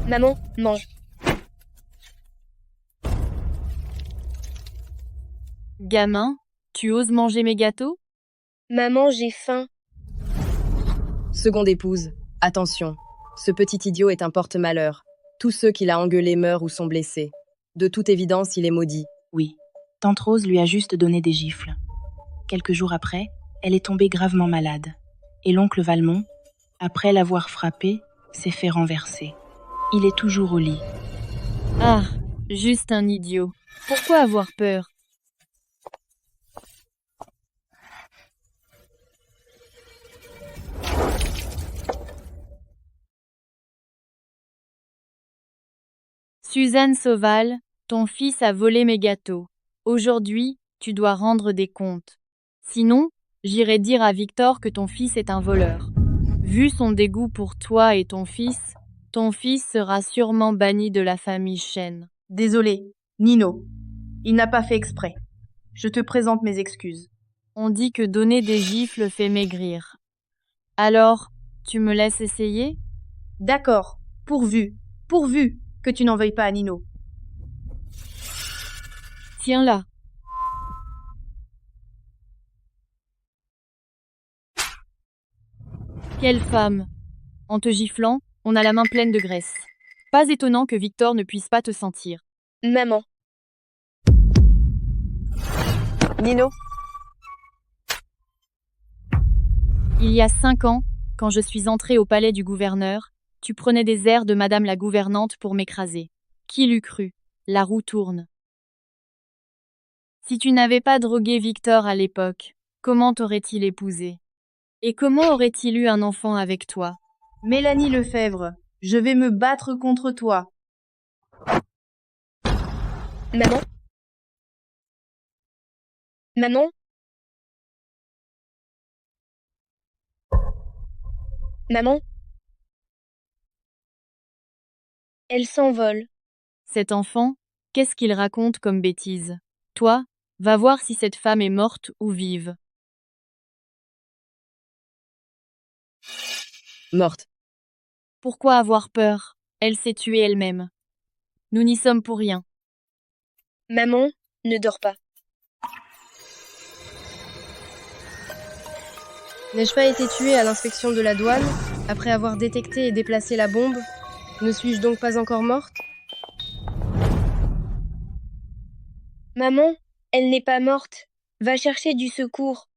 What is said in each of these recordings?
Maman, mange. Gamin, tu oses manger mes gâteaux? Maman, j'ai faim. Seconde épouse, attention, ce petit idiot est un porte-malheur. Tous ceux qu'il a engueulés meurent ou sont blessés. De toute évidence, il est maudit. Oui, tante Rose lui a juste donné des gifles. Quelques jours après, elle est tombée gravement malade. Et l'oncle Valmont, après l'avoir frappé, s'est fait renverser. Il est toujours au lit. Ah, juste un idiot. Pourquoi avoir peur? Suzanne Sauval, ton fils a volé mes gâteaux. Aujourd'hui, tu dois rendre des comptes. Sinon, j'irai dire à Victor que ton fils est un voleur. Vu son dégoût pour toi et ton fils sera sûrement banni de la famille Chen. Désolé, Nino. Il n'a pas fait exprès. Je te présente mes excuses. On dit que donner des gifles fait maigrir. Alors, tu me laisses essayer? D'accord, pourvu que tu n'en veuilles pas à Nino. Tiens-la. Quelle femme! En te giflant, on a la main pleine de graisse. Pas étonnant que Victor ne puisse pas te sentir. Maman, Nino, Il y a 5 ans, quand je suis entrée au palais du gouverneur, tu prenais des airs de Madame la gouvernante pour m'écraser. Qui l'eût cru? La roue tourne. Si tu n'avais pas drogué Victor à l'époque, comment t'aurait-il épousé? Et comment aurait-il eu un enfant avec toi? Mélanie Lefebvre, je vais me battre contre toi. maman. Maman, maman. Elle s'envole. Cet enfant, qu'est-ce qu'il raconte comme bêtise? Toi, va voir si cette femme est morte ou vive. Morte. Pourquoi avoir peur? Elle s'est tuée elle-même. Nous n'y sommes pour rien. Maman, ne dors pas. N'ai-je pas été tuée à l'inspection de la douane, après avoir détecté et déplacé la bombe? Ne suis-je donc pas encore morte? Maman, elle n'est pas morte. Va chercher du secours.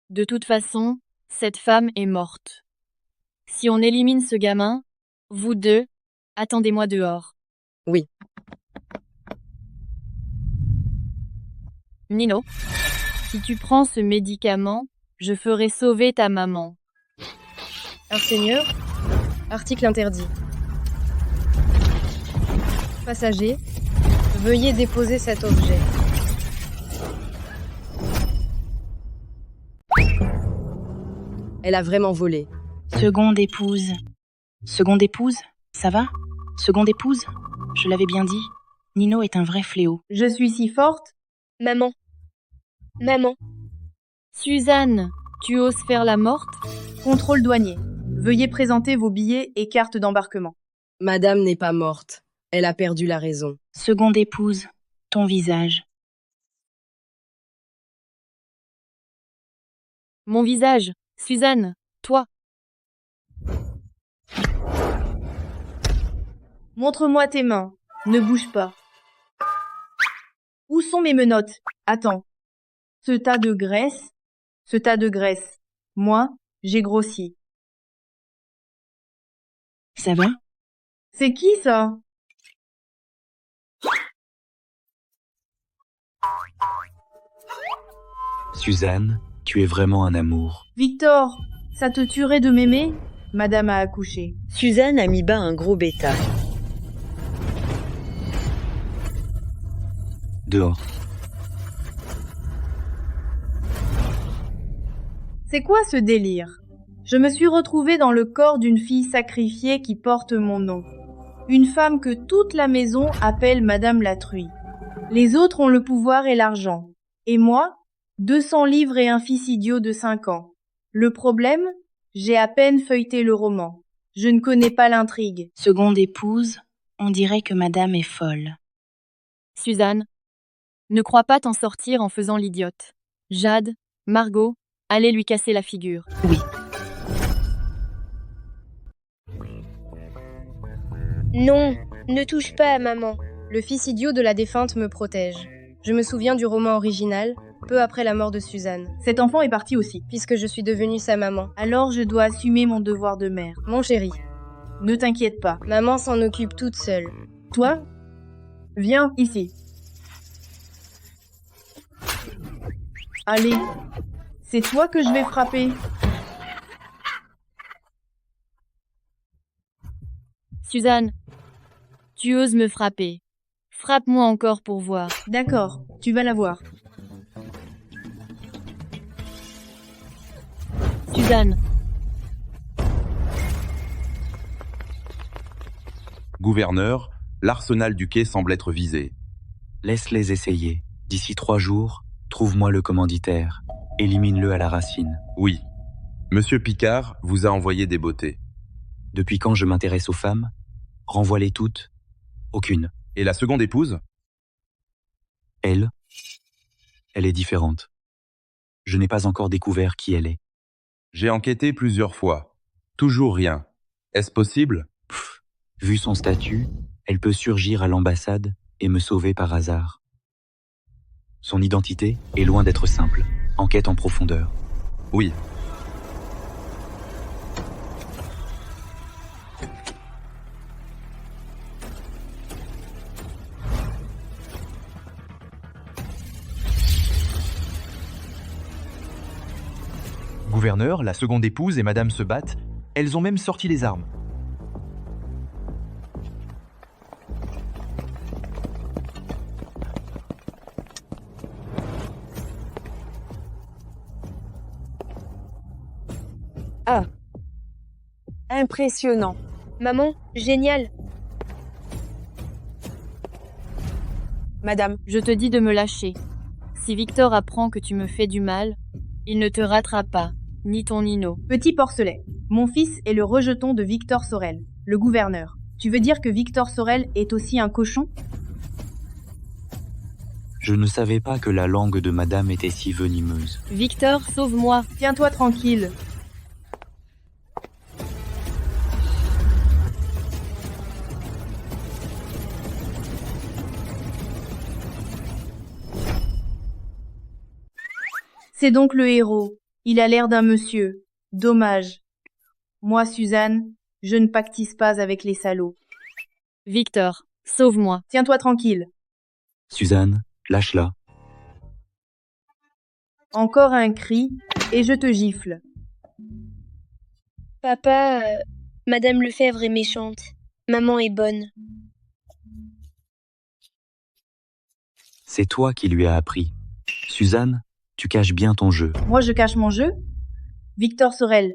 De toute façon, cette femme est morte. Si on élimine ce gamin, vous deux, attendez-moi dehors. Oui. Nino, si tu prends ce médicament, je ferai sauver ta maman. Ingénieur, article interdit. Passager, veuillez déposer cet objet. Elle a vraiment volé. Seconde épouse. Seconde épouse, ça va? Seconde épouse? Je l'avais bien dit. Nino est un vrai fléau. Je suis si forte. Maman. Maman, Suzanne, tu oses faire la morte? Contrôle douanier. Veuillez présenter vos billets et cartes d'embarquement. Madame n'est pas morte. Elle a perdu la raison. Seconde épouse, ton visage. Mon visage, Suzanne, toi. Montre-moi tes mains. Ne bouge pas. Où sont mes menottes? Attends. Ce tas de graisse. Moi, j'ai grossi. Ça va? C'est qui ça? Suzanne, tu es vraiment un amour. Victor, ça te tuerait de m'aimer? Madame a accouché. Suzanne a mis bas un gros bêta. Dehors. C'est quoi ce délire? Je me suis retrouvée dans le corps d'une fille sacrifiée qui porte mon nom. Une femme que toute la maison appelle Madame la Truie. Les autres ont le pouvoir et l'argent. Et moi, 200 livres et un fils idiot de 5 ans. Le problème? J'ai à peine feuilleté le roman. Je ne connais pas l'intrigue. Seconde épouse, on dirait que madame est folle. Suzanne, ne crois pas t'en sortir en faisant l'idiote. Jade, Margot, allez lui casser la figure. Oui. Non, ne touche pas à maman. Le fils idiot de la défunte me protège. Je me souviens du roman original, peu après la mort de Suzanne, Cet enfant est parti aussi. puisque je suis devenue sa maman. Alors je dois assumer mon devoir de mère. Mon chéri, Ne t'inquiète pas. maman s'en occupe toute seule. Toi, viens ici. Allez, c'est toi que je vais frapper. Suzanne, tu oses me frapper. Frappe-moi encore pour voir. D'accord, tu vas la voir. Suzanne, Gouverneur, l'arsenal du quai semble être visé. Laisse-les essayer. D'ici 3 jours, trouve-moi le commanditaire. Élimine-le à la racine. Oui. Monsieur Picard vous a envoyé des beautés. Depuis quand je m'intéresse aux femmes? Renvoie-les toutes. Aucune. Et la seconde épouse? Elle est différente. Je n'ai pas encore découvert qui elle est. J'ai enquêté plusieurs fois. Toujours rien. Est-ce possible? Vu son statut, elle peut surgir à l'ambassade et me sauver par hasard. Son identité est loin d'être simple. Enquête en profondeur. Oui. Gouverneur, la seconde épouse et madame se battent. Elles ont même sorti les armes. Ah. Impressionnant. Maman, génial. Madame, je te dis de me lâcher. Si Victor apprend que tu me fais du mal, il ne te ratera pas, ni ton Nino. Petit porcelet, mon fils est le rejeton de Victor Sorel, le gouverneur. Tu veux dire que Victor Sorel est aussi un cochon? Je ne savais pas que la langue de madame était si venimeuse. Victor, sauve-moi. Tiens-toi tranquille. C'est donc le héros. Il a l'air d'un monsieur. Dommage. Moi, Suzanne, je ne pactise pas avec les salauds. Victor, sauve-moi. Tiens-toi tranquille. Suzanne, lâche-la. Encore un cri, et je te gifle. Papa, Madame Lefebvre est méchante. Maman est bonne. C'est toi qui lui as appris. Suzanne, tu caches bien ton jeu. Moi, je cache mon jeu? Victor Sorel,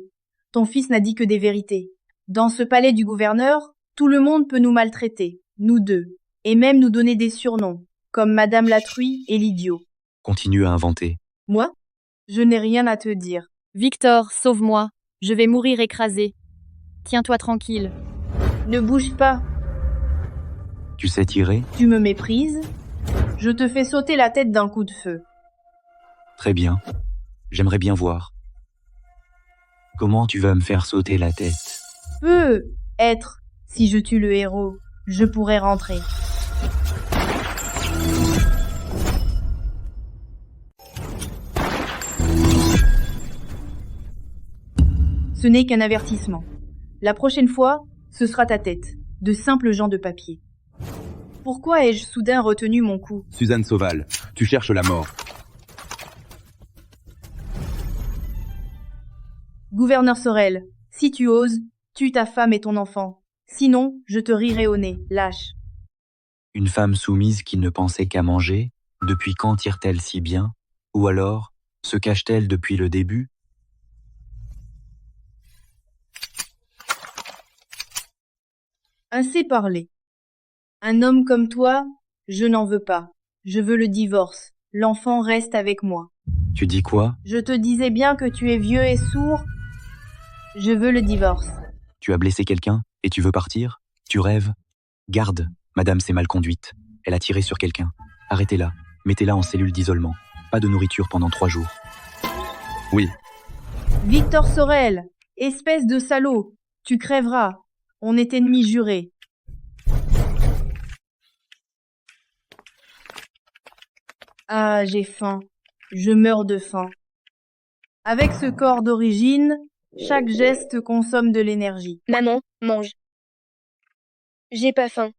ton fils n'a dit que des vérités. Dans ce palais du gouverneur, tout le monde peut nous maltraiter, nous deux, et même nous donner des surnoms, comme Madame la truie et l'idiot. Continue à inventer. Moi? Je n'ai rien à te dire. Victor, sauve-moi. Je vais mourir écrasé. Tiens-toi tranquille. Ne bouge pas. Tu sais tirer? Tu me méprises? Je te fais sauter la tête d'un coup de feu. Très bien. J'aimerais bien voir. Comment tu vas me faire sauter la tête? Être, si je tue le héros, je pourrais rentrer. Ce n'est qu'un avertissement. La prochaine fois, ce sera ta tête, de simples gens de papier. Pourquoi ai-je soudain retenu mon coup? Suzanne Sauval, tu cherches la mort. Gouverneur Sorel, si tu oses, tue ta femme et ton enfant. Sinon, je te rirai au nez, lâche. Une femme soumise qui ne pensait qu'à manger, depuis quand tire-t-elle si bien? Ou alors, se cache-t-elle depuis le début? Assez parlé. Un homme comme toi, je n'en veux pas. Je veux le divorce. L'enfant reste avec moi. Tu dis quoi? Je te disais bien que tu es vieux et sourd. Je veux le divorce. Tu as blessé quelqu'un et tu veux partir? Tu rêves? Garde, madame s'est mal conduite. Elle a tiré sur quelqu'un. Arrêtez-la. Mettez-la en cellule d'isolement. Pas de nourriture pendant 3 jours. Oui, Victor Sorel, espèce de salaud, tu crèveras. On est ennemis jurés. Ah, j'ai faim. Je meurs de faim. Avec ce corps d'origine, chaque geste consomme de l'énergie. Maman, mange. J'ai pas faim.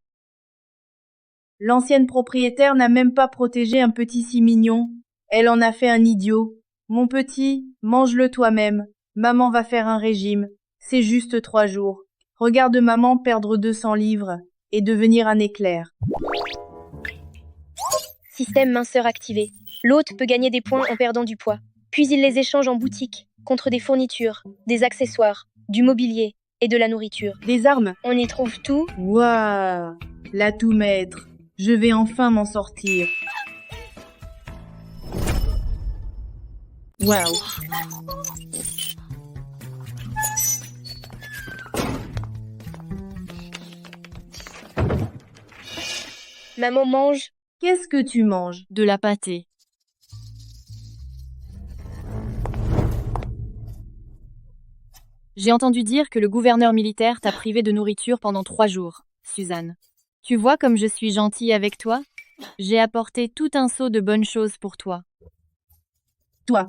L'ancienne propriétaire n'a même pas protégé un petit si mignon. Elle en a fait un idiot. Mon petit, mange-le toi-même. Maman va faire un régime. C'est juste 3 jours. Regarde maman perdre 200 livres et devenir un éclair. Système minceur activé. L'hôte peut gagner des points en perdant du poids. Puis il les échange en boutique, contre des fournitures, des accessoires, du mobilier et de la nourriture. Des armes. On y trouve tout. Waouh, l'atout maître. Je vais enfin m'en sortir. Waouh. Maman mange. Qu'est-ce que tu manges? De la pâtée. J'ai entendu dire que le gouverneur militaire t'a privé de nourriture pendant 3 jours, Suzanne. Tu vois comme je suis gentille avec toi? J'ai apporté tout un seau de bonnes choses pour toi. Toi.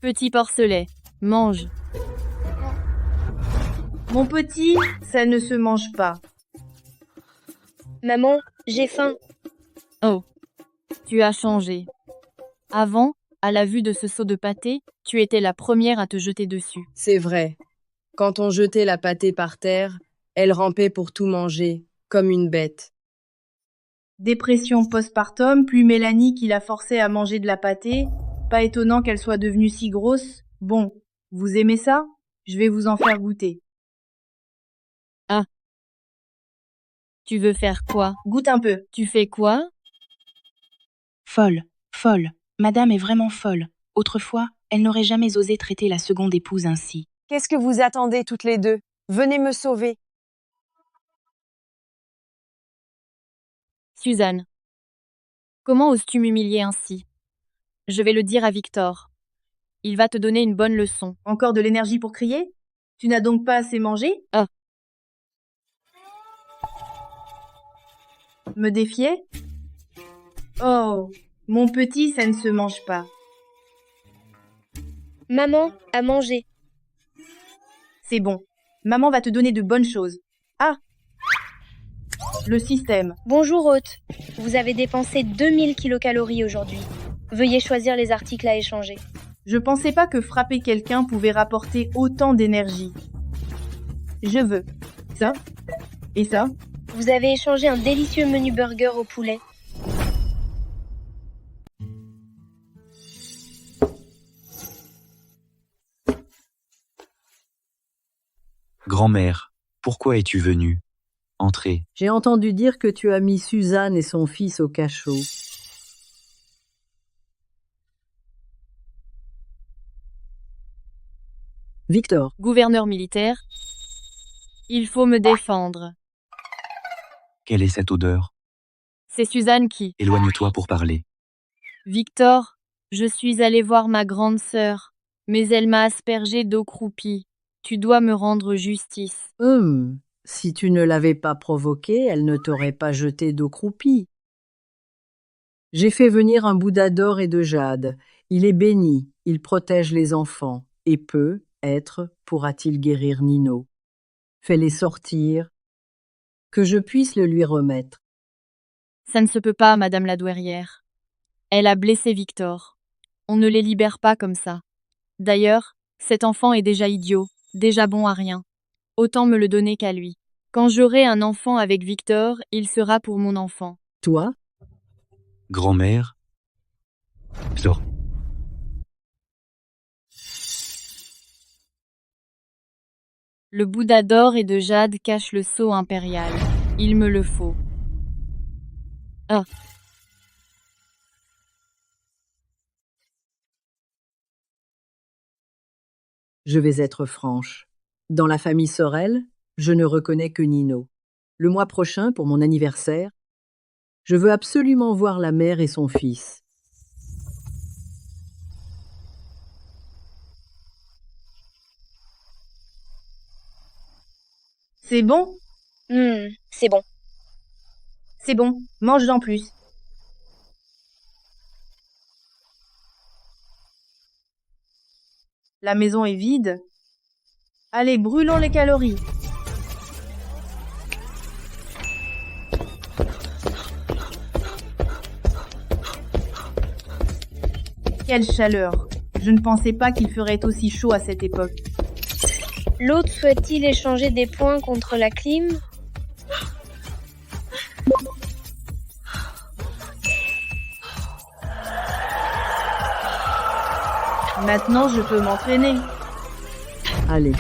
Petit porcelet, mange. Mon petit, ça ne se mange pas. Maman, j'ai faim. Oh, tu as changé. Avant, à la vue de ce seau de pâté, tu étais la première à te jeter dessus. C'est vrai. Quand on jetait la pâtée par terre, elle rampait pour tout manger, comme une bête. Dépression postpartum, plus Mélanie qui la forçait à manger de la pâtée. Pas étonnant qu'elle soit devenue si grosse. Bon, vous aimez ça? Je vais vous en faire goûter. Tu veux faire quoi? Goûte un peu. Tu fais quoi? Folle, folle. Madame est vraiment folle. Autrefois, elle n'aurait jamais osé traiter la seconde épouse ainsi. Qu'est-ce que vous attendez toutes les deux? Venez me sauver. Suzanne. Comment oses-tu m'humilier ainsi? Je vais le dire à Victor. Il va te donner une bonne leçon. Encore de l'énergie pour crier? Tu n'as donc pas assez mangé? Ah. Me défier? Oh, mon petit, ça ne se mange pas. Maman a mangé. C'est bon. Maman va te donner de bonnes choses. Ah! Le système. Bonjour hôte. Vous avez dépensé 2000 kilocalories aujourd'hui. Veuillez choisir les articles à échanger. Je pensais pas que frapper quelqu'un pouvait rapporter autant d'énergie. Je veux ça et ça. Vous avez échangé un délicieux menu burger au poulet. Grand-mère, pourquoi es-tu venue? Entrez. J'ai entendu dire que tu as mis Suzanne et son fils au cachot. Victor. Gouverneur militaire. Il faut me défendre. Quelle est cette odeur? C'est Suzanne qui... Éloigne-toi pour parler. Victor, je suis allée voir ma grande sœur, mais elle m'a aspergé d'eau croupie. Tu dois me rendre justice. Si tu ne l'avais pas provoquée, elle ne t'aurait pas jeté d'eau croupie. J'ai fait venir un Bouddha d'or et de jade. Il est béni, il protège les enfants, et peut-être pourra-t-il guérir Nino. Fais-les sortir, que je puisse le lui remettre. Ça ne se peut pas, madame la douairière. Elle a blessé Victor. On ne les libère pas comme ça. D'ailleurs, cet enfant est déjà idiot, déjà bon à rien. Autant me le donner qu'à lui. Quand j'aurai un enfant avec Victor, il sera pour mon enfant. Toi? Grand-mère? Sors. Le Bouddha d'or et de jade cache le sceau impérial. Il me le faut. Ah. Je vais être franche. Dans la famille Sorel, je ne reconnais que Nino. Le mois prochain, pour mon anniversaire, je veux absolument voir la mère et son fils. C'est bon? C'est bon. C'est bon, mange-en plus. La maison est vide. Allez, brûlons les calories. Quelle chaleur! Je ne pensais pas qu'il ferait aussi chaud à cette époque. L'hôte souhaite-t-il échanger des points contre la clim? Maintenant, je peux m'entraîner. Allez.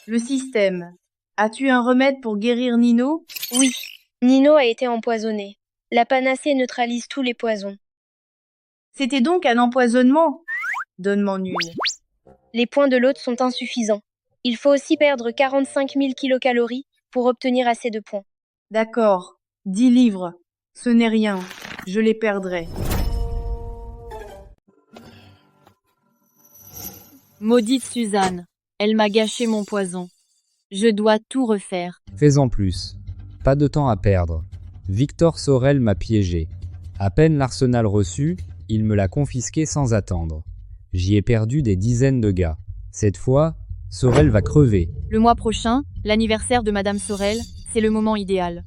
Le système. As-tu un remède pour guérir Nino? Oui. Nino a été empoisonné. La panacée neutralise tous les poisons. C'était donc un empoisonnement? Donne-m'en une. Les points de l'hôte sont insuffisants. Il faut aussi perdre 45 000 kilocalories pour obtenir assez de points. D'accord. 10 livres. Ce n'est rien. Je les perdrai. Maudite Suzanne, elle m'a gâché mon poison. Je dois tout refaire. Fais-en plus. Pas de temps à perdre. Victor Sorel m'a piégé. À peine l'arsenal reçu, il me l'a confisqué sans attendre. J'y ai perdu des dizaines de gars. Cette fois, Sorel va crever. Le mois prochain, l'anniversaire de Madame Sorel, c'est le moment idéal.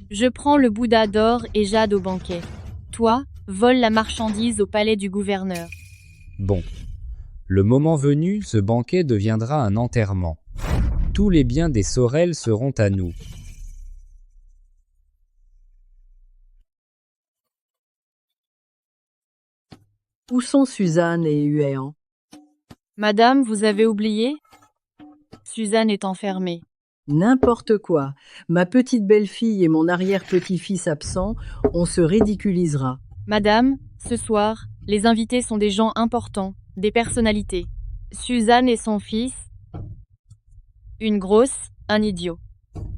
Je prends le Bouddha d'or et jade au banquet. Toi, vole la marchandise au palais du gouverneur. Bon. Le moment venu, ce banquet deviendra un enterrement. Tous les biens des Sorel seront à nous. Où sont Suzanne et Huéan? Madame, vous avez oublié? Suzanne est enfermée. N'importe quoi. Ma petite belle-fille et mon arrière-petit-fils absent, on se ridiculisera. Madame, ce soir, les invités sont des gens importants, des personnalités. Suzanne et son fils, une grosse, un idiot.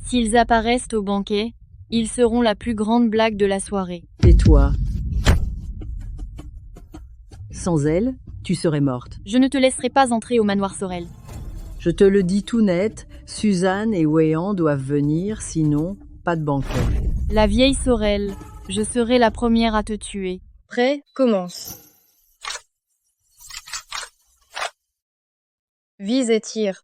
S'ils apparaissent au banquet, ils seront la plus grande blague de la soirée. Et toi? Sans elle, tu serais morte. Je ne te laisserai pas entrer au manoir Sorel. Je te le dis tout net, Suzanne et Wéan doivent venir, sinon, pas de banquet. La vieille Sorel, je serai la première à te tuer. Prêt? Commence. Vise et tire.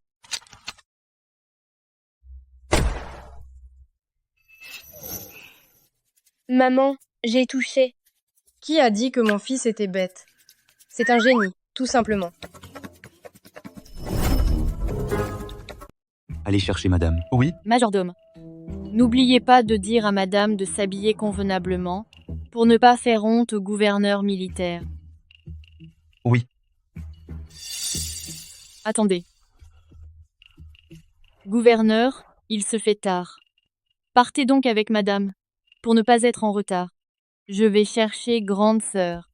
Maman, j'ai touché. Qui a dit que mon fils était bête? C'est un génie, tout simplement. Allez chercher madame. Oui, Majordome. N'oubliez pas de dire à madame de s'habiller convenablement pour ne pas faire honte au gouverneur militaire. oui. Attendez. Gouverneur, il se fait tard. Partez donc avec madame, pour ne pas être en retard. Je vais chercher grande sœur.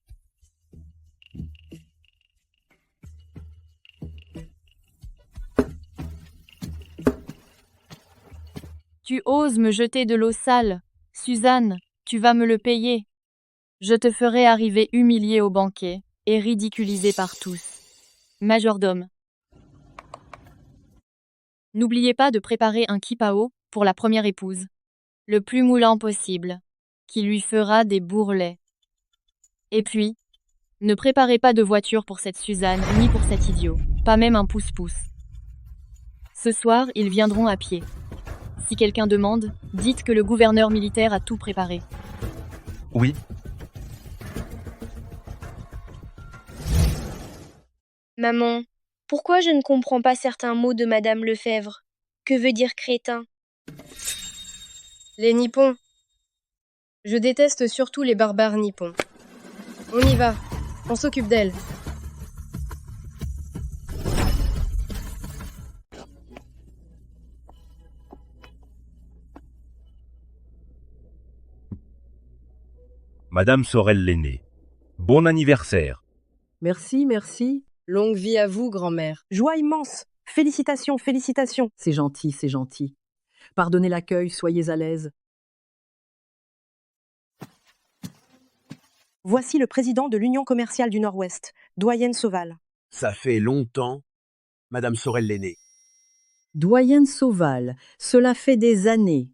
Tu oses me jeter de l'eau sale. Suzanne, tu vas me le payer. Je te ferai arriver humilié au banquet et ridiculisé par tous. Majordome. N'oubliez pas de préparer un kipao pour la première épouse, le plus moulant possible, qui lui fera des bourrelets. Et puis, Ne préparez pas de voiture pour cette Suzanne, ni pour cet idiot. Pas même un pouce-pouce. Ce soir, ils viendront à pied. Si quelqu'un demande, dites que le gouverneur militaire a tout préparé. Oui. Maman, pourquoi je ne comprends pas certains mots de Madame Lefebvre? Que veut dire crétin? Les Nippons. Je déteste surtout les barbares nippons. On y va. On s'occupe d'elle. Madame Sorel l'aînée. Bon anniversaire. Merci, merci. Longue vie à vous, grand-mère. Joie immense. Félicitations, félicitations. C'est gentil, c'est gentil. Pardonnez l'accueil, soyez à l'aise. Voici le président de l'Union commerciale du Nord-Ouest, doyenne Sauval. Ça fait longtemps, Madame Sorel l'aînée. Doyenne Sauval, cela fait des années.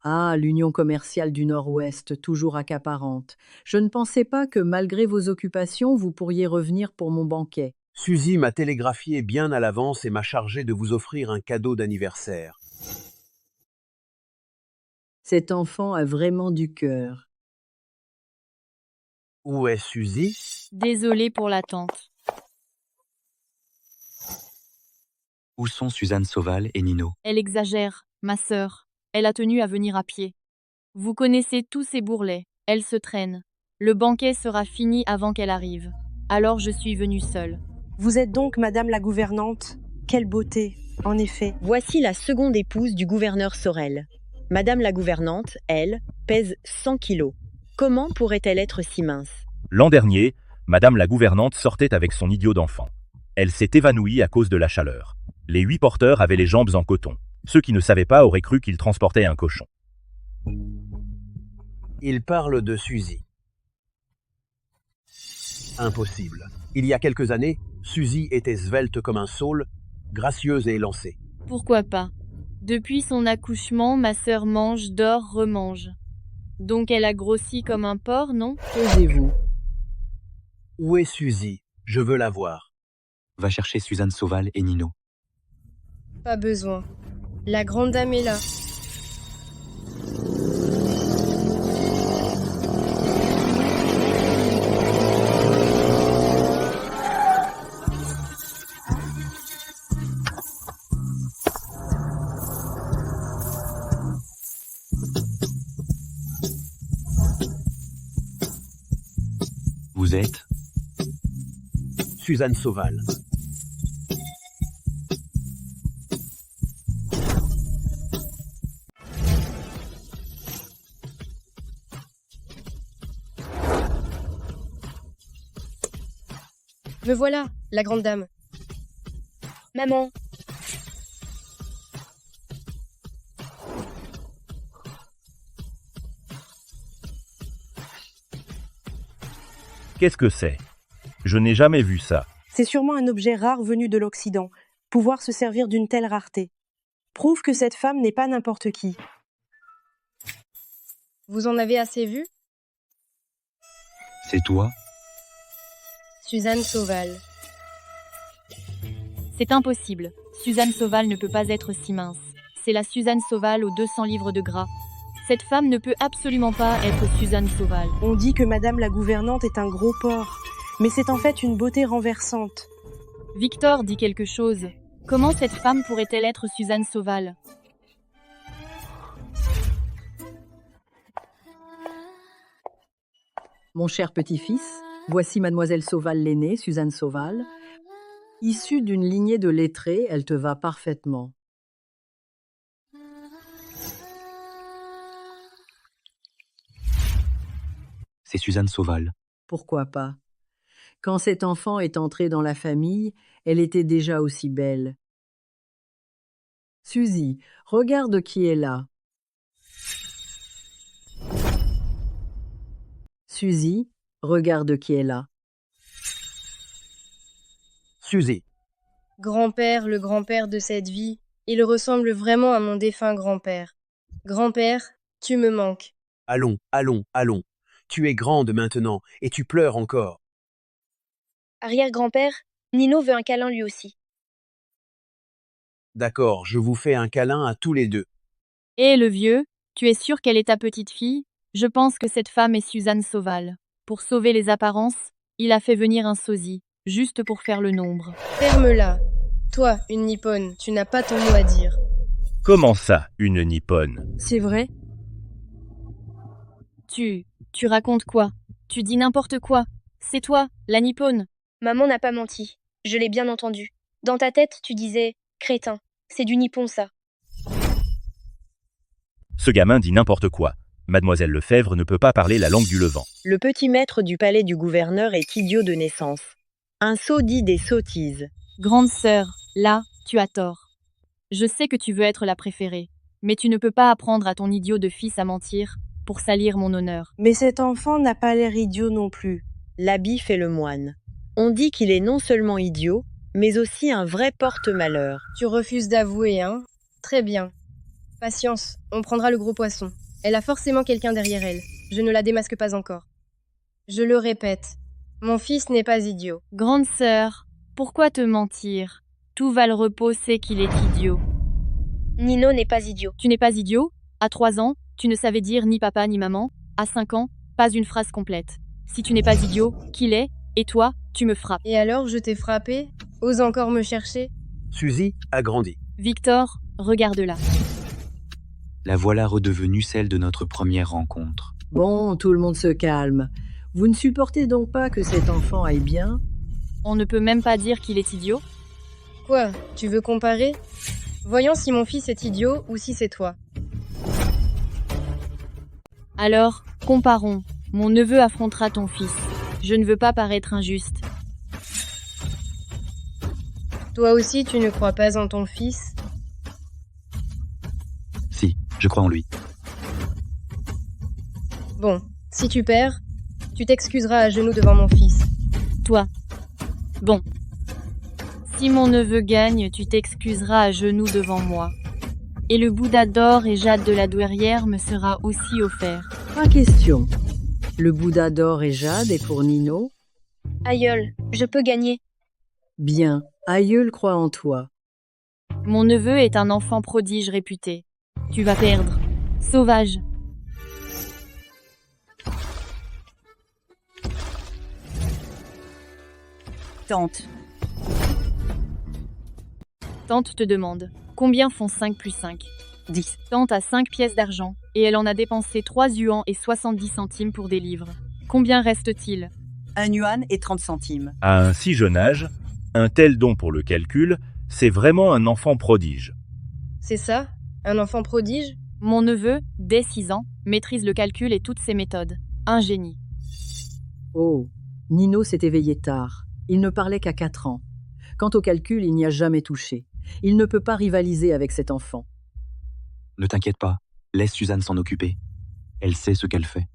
Ah, l'Union commerciale du Nord-Ouest, toujours accaparante. Je ne pensais pas que, malgré vos occupations, vous pourriez revenir pour mon banquet. Suzy m'a télégraphié bien à l'avance et m'a chargé de vous offrir un cadeau d'anniversaire. Cet enfant a vraiment du cœur. Où est Suzy? Désolée pour l'attente. Où sont Suzanne Sauval et Nino? Elle exagère, ma sœur. Elle a tenu à venir à pied. Vous connaissez tous ces bourrelets. Elle se traîne. Le banquet sera fini avant qu'elle arrive. Alors je suis venue seule. Vous êtes donc Madame la gouvernante? Quelle beauté, en effet. Voici la seconde épouse du gouverneur Sorel. Madame la gouvernante, elle, pèse 100 kilos. Comment pourrait-elle être si mince? L'an dernier, Madame la gouvernante sortait avec son idiot d'enfant. Elle s'est évanouie à cause de la chaleur. Les 8 porteurs avaient les jambes en coton. Ceux qui ne savaient pas auraient cru qu'ils transportaient un cochon. Il parle de Suzy. Impossible. Il y a quelques années, Suzy était svelte comme un saule, gracieuse et élancée. Pourquoi pas? Depuis son accouchement, ma sœur mange, dort, remange. Donc elle a grossi comme un porc, non? Taisez-vous. Où est Suzy? Je veux la voir. Va chercher Suzanne Sauval et Nino. Pas besoin. La grande dame est là. Vous êtes? Suzanne Sauval. Me voilà, la grande dame. Maman, Qu'est-ce que c'est? Je n'ai jamais vu ça. C'est sûrement un objet rare venu de l'Occident. Pouvoir se servir d'une telle rareté prouve que cette femme n'est pas n'importe qui. Vous en avez assez vu? C'est toi? Suzanne Sauval. C'est impossible. Suzanne Sauval ne peut pas être si mince. C'est la Suzanne Sauval aux 200 livres de gras. Cette femme ne peut absolument pas être Suzanne Sauval. On dit que Madame la gouvernante est un gros porc, mais c'est en fait une beauté renversante. Victor dit quelque chose. Comment cette femme pourrait-elle être Suzanne Sauval? Mon cher petit-fils, voici Mademoiselle Sauval l'aînée, Suzanne Sauval. Issue d'une lignée de lettrés, elle te va parfaitement. C'est Suzanne Sauval. Pourquoi pas? Quand cet enfant est entré dans la famille, elle était déjà aussi belle. Suzy, regarde qui est là. Suzy, regarde qui est là. Suzy. Grand-père, le grand-père de cette vie, il ressemble vraiment à mon défunt grand-père. Grand-père, tu me manques. Allons, allons, allons. Tu es grande maintenant, et tu pleures encore. Arrière-grand-père, Nino veut un câlin lui aussi. D'accord, je vous fais un câlin à tous les deux. Et le vieux, tu es sûr qu'elle est ta petite fille? Je pense que cette femme est Suzanne Sauval. Pour sauver les apparences, il a fait venir un sosie, juste pour faire le nombre. Ferme-la. Toi, une nippone, tu n'as pas ton mot à dire. Comment ça, une nippone? C'est vrai? Tu racontes quoi? Tu dis n'importe quoi. C'est toi, la nippone. Maman n'a pas menti. Je l'ai bien entendu. Dans ta tête, tu disais « crétin ». C'est du nippon, ça. Ce gamin dit n'importe quoi. Mademoiselle Lefebvre ne peut pas parler la langue du Levant. Le petit maître du palais du gouverneur est idiot de naissance. Un sot dit des sottises. Grande sœur, là, tu as tort. Je sais que tu veux être la préférée, mais tu ne peux pas apprendre à ton idiot de fils à mentir pour salir mon honneur. Mais cet enfant n'a pas l'air idiot non plus. L'habit fait le moine. On dit qu'il est non seulement idiot, mais aussi un vrai porte-malheur. Tu refuses d'avouer, hein? Très bien. Patience, on prendra le gros poisson. Elle a forcément quelqu'un derrière elle. Je ne la démasque pas encore. Je le répète, mon fils n'est pas idiot. Grande sœur, pourquoi te mentir? Tout Val-Repos sait qu'il est idiot. Nino n'est pas idiot. Tu n'es pas idiot? À 3 ans, tu ne savais dire ni papa ni maman. À 5 ans, pas une phrase complète. Si tu n'es pas idiot, qui l'est? Et toi, tu me frappes. Et alors, je t'ai frappé? Ose encore me chercher? Suzy a grandi. Victor, regarde-la. La voilà redevenue celle de notre première rencontre. Bon, tout le monde se calme. Vous ne supportez donc pas que cet enfant aille bien? On ne peut même pas dire qu'il est idiot? Quoi? Tu veux comparer? Voyons si mon fils est idiot ou si c'est toi. Alors, comparons. Mon neveu affrontera ton fils. Je ne veux pas paraître injuste. Toi aussi, tu ne crois pas en ton fils? Si, je crois en lui. Bon, si tu perds, tu t'excuseras à genoux devant mon fils. Toi. Bon. Si mon neveu gagne, tu t'excuseras à genoux devant moi. Et le Bouddha d'or et jade de la douairière me sera aussi offert. Pas question. Le Bouddha d'or et jade est pour Nino? Aïeul, je peux gagner. Bien, aïeul croit en toi. Mon neveu est un enfant prodige réputé. Tu vas perdre. Sauvage. Tante. Tante te demande. Combien font 5 plus 5? 10. Tante a 5 pièces d'argent, et elle en a dépensé 3 yuans et 70 centimes pour des livres. Combien reste-t-il? 1 yuan et 30 centimes. À un si jeune âge, un tel don pour le calcul, c'est vraiment un enfant prodige. C'est ça? Un enfant prodige? Mon neveu, dès 6 ans, maîtrise le calcul et toutes ses méthodes. Un génie. Oh, Nino s'est éveillé tard. Il ne parlait qu'à 4 ans. Quant au calcul, il n'y a jamais touché. Il ne peut pas rivaliser avec cet enfant. Ne t'inquiète pas, laisse Suzanne s'en occuper. Elle sait ce qu'elle fait.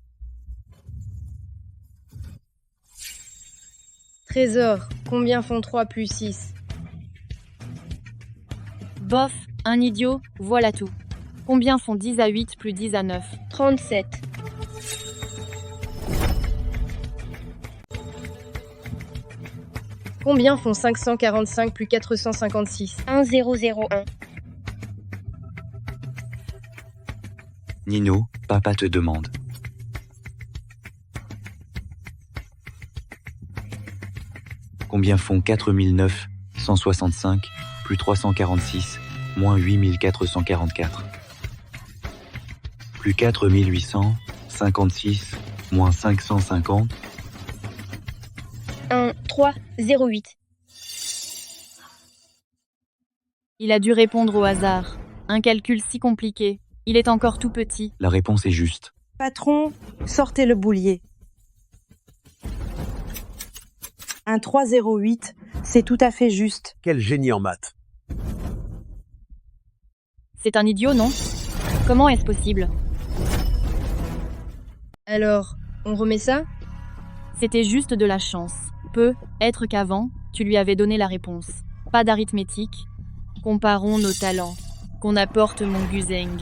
Trésor, combien font 3 plus 6? Bof, un idiot, voilà tout. Combien font 10 à 8 plus 10 à 9? 37. Combien font 545 plus 456? 1001. Nino, papa te demande. Combien font 4965 plus 346 moins 8444? Plus 4856 moins 550? 1, 3, 0, 8. Il a dû répondre au hasard. Un calcul si compliqué. Il est encore tout petit. La réponse est juste. Patron, sortez le boulier. Un 308, c'est tout à fait juste. Quel génie en maths. C'est un idiot, non? Comment est-ce possible? Alors, on remet ça? C'était juste de la chance. Peut-être qu'avant, tu lui avais donné la réponse. Pas d'arithmétique. Comparons nos talents. Qu'on apporte mon Guzeng.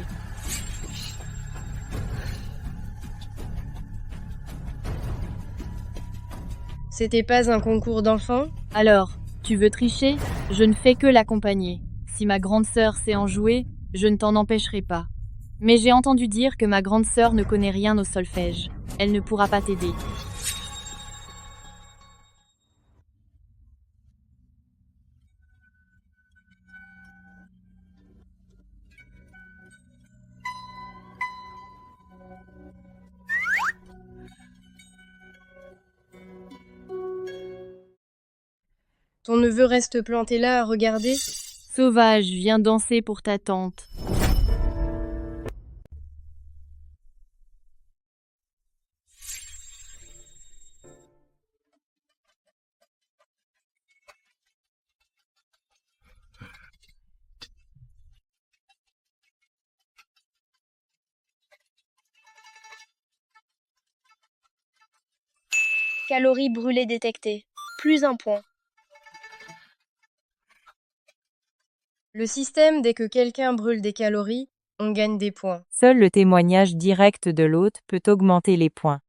C'était pas un concours d'enfants? Alors, tu veux tricher? Je ne fais que l'accompagner. Si ma grande sœur sait en jouer, je ne t'en empêcherai pas. Mais j'ai entendu dire que ma grande sœur ne connaît rien au solfège. Elle ne pourra pas t'aider. Ton neveu reste planté là à regarder? Sauvage, viens danser pour ta tante. Calories brûlées détectées. Plus un point. Le système, dès que quelqu'un brûle des calories, on gagne des points. Seul le témoignage direct de l'hôte peut augmenter les points.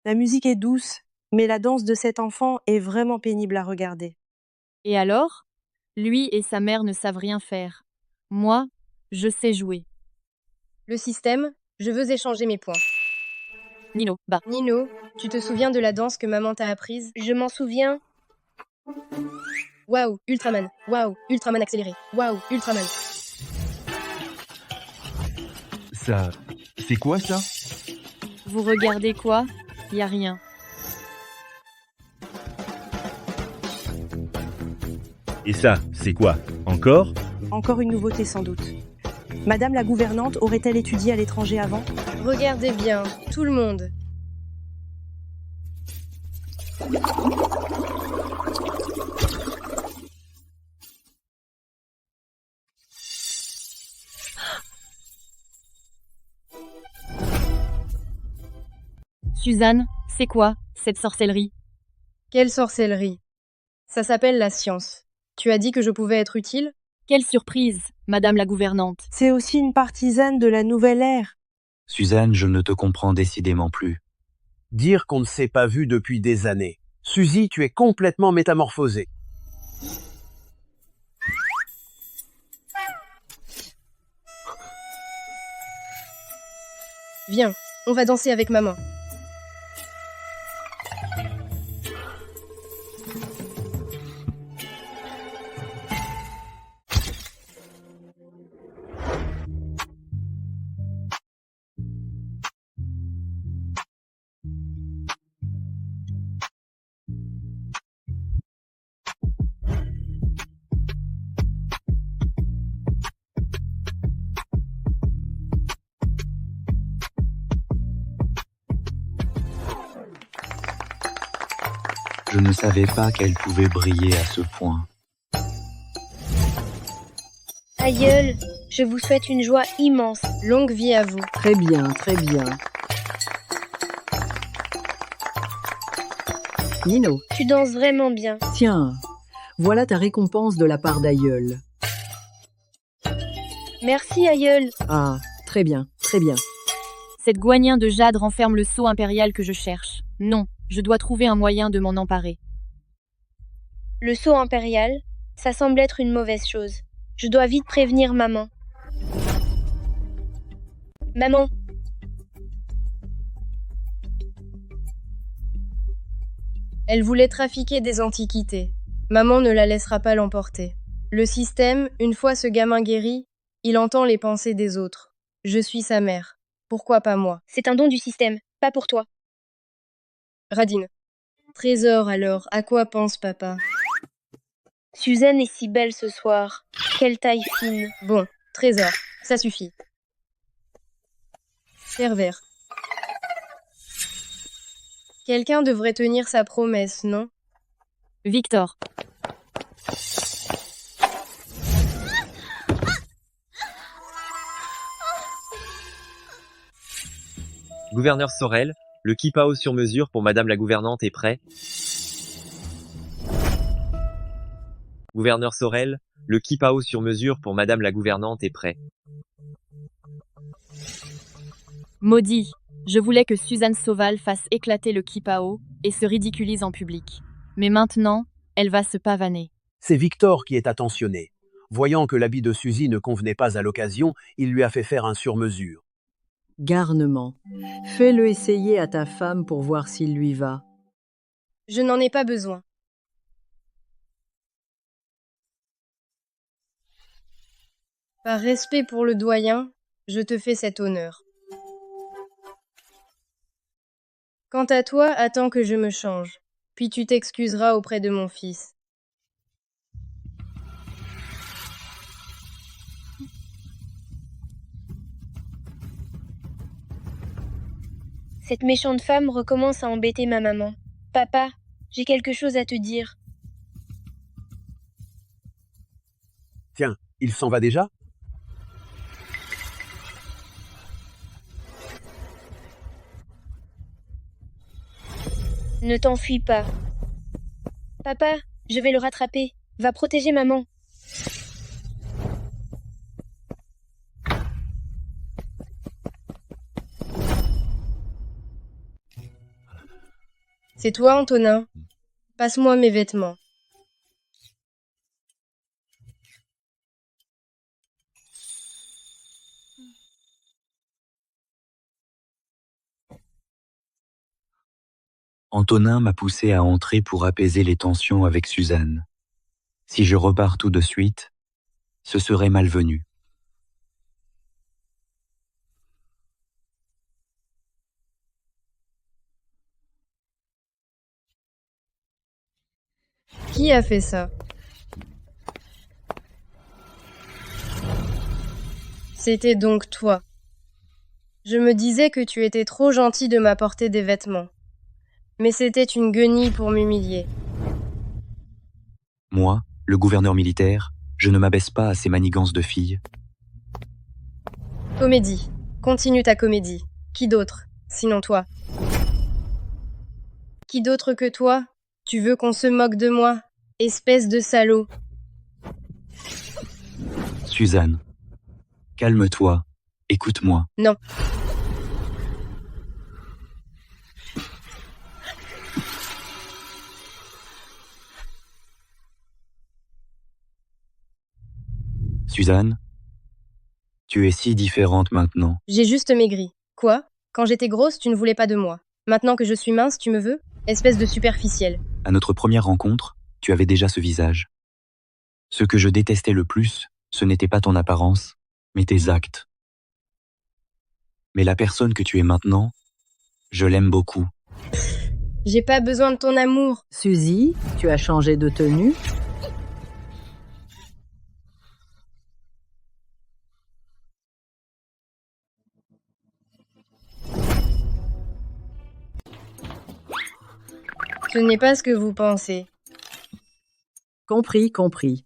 La musique est douce, mais la danse de cet enfant est vraiment pénible à regarder. Et alors? Lui et sa mère ne savent rien faire. Moi, je sais jouer. Le système, je veux échanger mes points. Nino, bas. Nino, tu te souviens de la danse que maman t'a apprise? Je m'en souviens. Waouh, Ultraman. Waouh, Ultraman accéléré. Waouh, Ultraman. Ça... C'est quoi ça? Vous regardez quoi? Y a rien. Et ça, c'est quoi? Encore? Encore une nouveauté sans doute. Madame la gouvernante aurait-elle étudié à l'étranger avant? Regardez bien, tout le monde. Suzanne, c'est quoi, cette sorcellerie? Quelle sorcellerie? Ça s'appelle la science. Tu as dit que je pouvais être utile? Quelle surprise, madame la gouvernante. C'est aussi une partisane de la nouvelle ère. Suzanne, je ne te comprends décidément plus. Dire qu'on ne s'est pas vu depuis des années. Suzy, tu es complètement métamorphosée. Viens, on va danser avec maman. Je ne savais pas qu'elle pouvait briller à ce point. Aïeul, je vous souhaite une joie immense. Longue vie à vous. Très bien, très bien. Nino, Tu danses vraiment bien. tiens, voilà ta récompense de la part d'Aïeul. Merci, aïeul. Ah, très bien, très bien. Cette gouagnien de jade renferme le sceau impérial que je cherche. Non, je dois trouver un moyen de m'en emparer. Le sceau impérial, ça semble être une mauvaise chose. Je dois vite prévenir maman. Maman, Elle voulait trafiquer des antiquités. Maman ne la laissera pas l'emporter. Le système, une fois ce gamin guéri, il entend les pensées des autres. Je suis sa mère. Pourquoi pas moi? c'est un don du système, pas pour toi. Radine. Trésor alors, à quoi pense papa? Suzanne est si belle ce soir. Quelle taille fine. Bon, Trésor, ça suffit. Pervers. Quelqu'un devrait tenir sa promesse, non? Victor. Gouverneur Sorel, le kipao sur mesure pour Madame la gouvernante est prêt. Gouverneur Sorel, le kipao sur mesure pour Madame la gouvernante est prêt. Maudit, Je voulais que Suzanne Sauval fasse éclater le kipao et se ridiculise en public. Mais maintenant, elle va se pavaner. C'est Victor qui est attentionné. Voyant que l'habit de Suzy ne convenait pas à l'occasion, il lui a fait faire un sur-mesure. Garnement. Fais-le essayer à ta femme pour voir s'il lui va. Je n'en ai pas besoin. Par respect pour le doyen, je te fais cet honneur. Quant à toi, attends que je me change, puis tu t'excuseras auprès de mon fils. Cette méchante femme recommence à embêter ma maman. Papa, j'ai quelque chose à te dire. Tiens, il s'en va déjà? Ne t'enfuis pas. Papa, je vais le rattraper. Va protéger maman. C'est toi, Antonin? Passe-moi mes vêtements. Antonin m'a poussé à entrer pour apaiser les tensions avec Suzanne. Si je repars tout de suite, ce serait malvenu. Qui a fait ça? C'était donc toi. Je me disais que tu étais trop gentil de m'apporter des vêtements. Mais c'était une guenille pour m'humilier. Moi, le gouverneur militaire, je ne m'abaisse pas à ces manigances de filles. Comédie. Continue ta comédie. Qui d'autre, sinon toi? Qui d'autre que toi? Tu veux qu'on se moque de moi? Espèce de salaud. Suzanne, calme-toi, écoute-moi. Non. Suzanne, tu es si différente maintenant. J'ai juste maigri. Quoi? Quand j'étais grosse, tu ne voulais pas de moi. Maintenant que je suis mince, tu me veux? Espèce de superficielle. À notre première rencontre, tu avais déjà ce visage. Ce que je détestais le plus, ce n'était pas ton apparence, mais tes actes. Mais la personne que tu es maintenant, je l'aime beaucoup. J'ai pas besoin de ton amour. Suzy, tu as changé de tenue? Ce n'est pas ce que vous pensez. Compris, compris.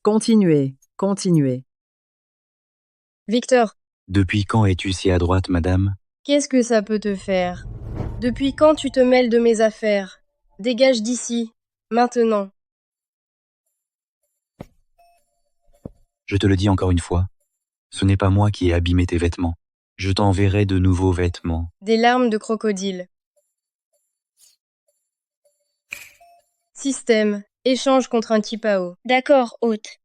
Continuez, continuez. Victor, Depuis quand es-tu si à droite, madame? qu'est-ce que ça peut te faire? Depuis quand tu te mêles de mes affaires? Dégage d'ici, maintenant. Je te le dis encore une fois, ce n'est pas moi qui ai abîmé tes vêtements. Je t'enverrai de nouveaux vêtements. Des larmes de crocodile. Système. Échange contre un kipao. D'accord, hôte.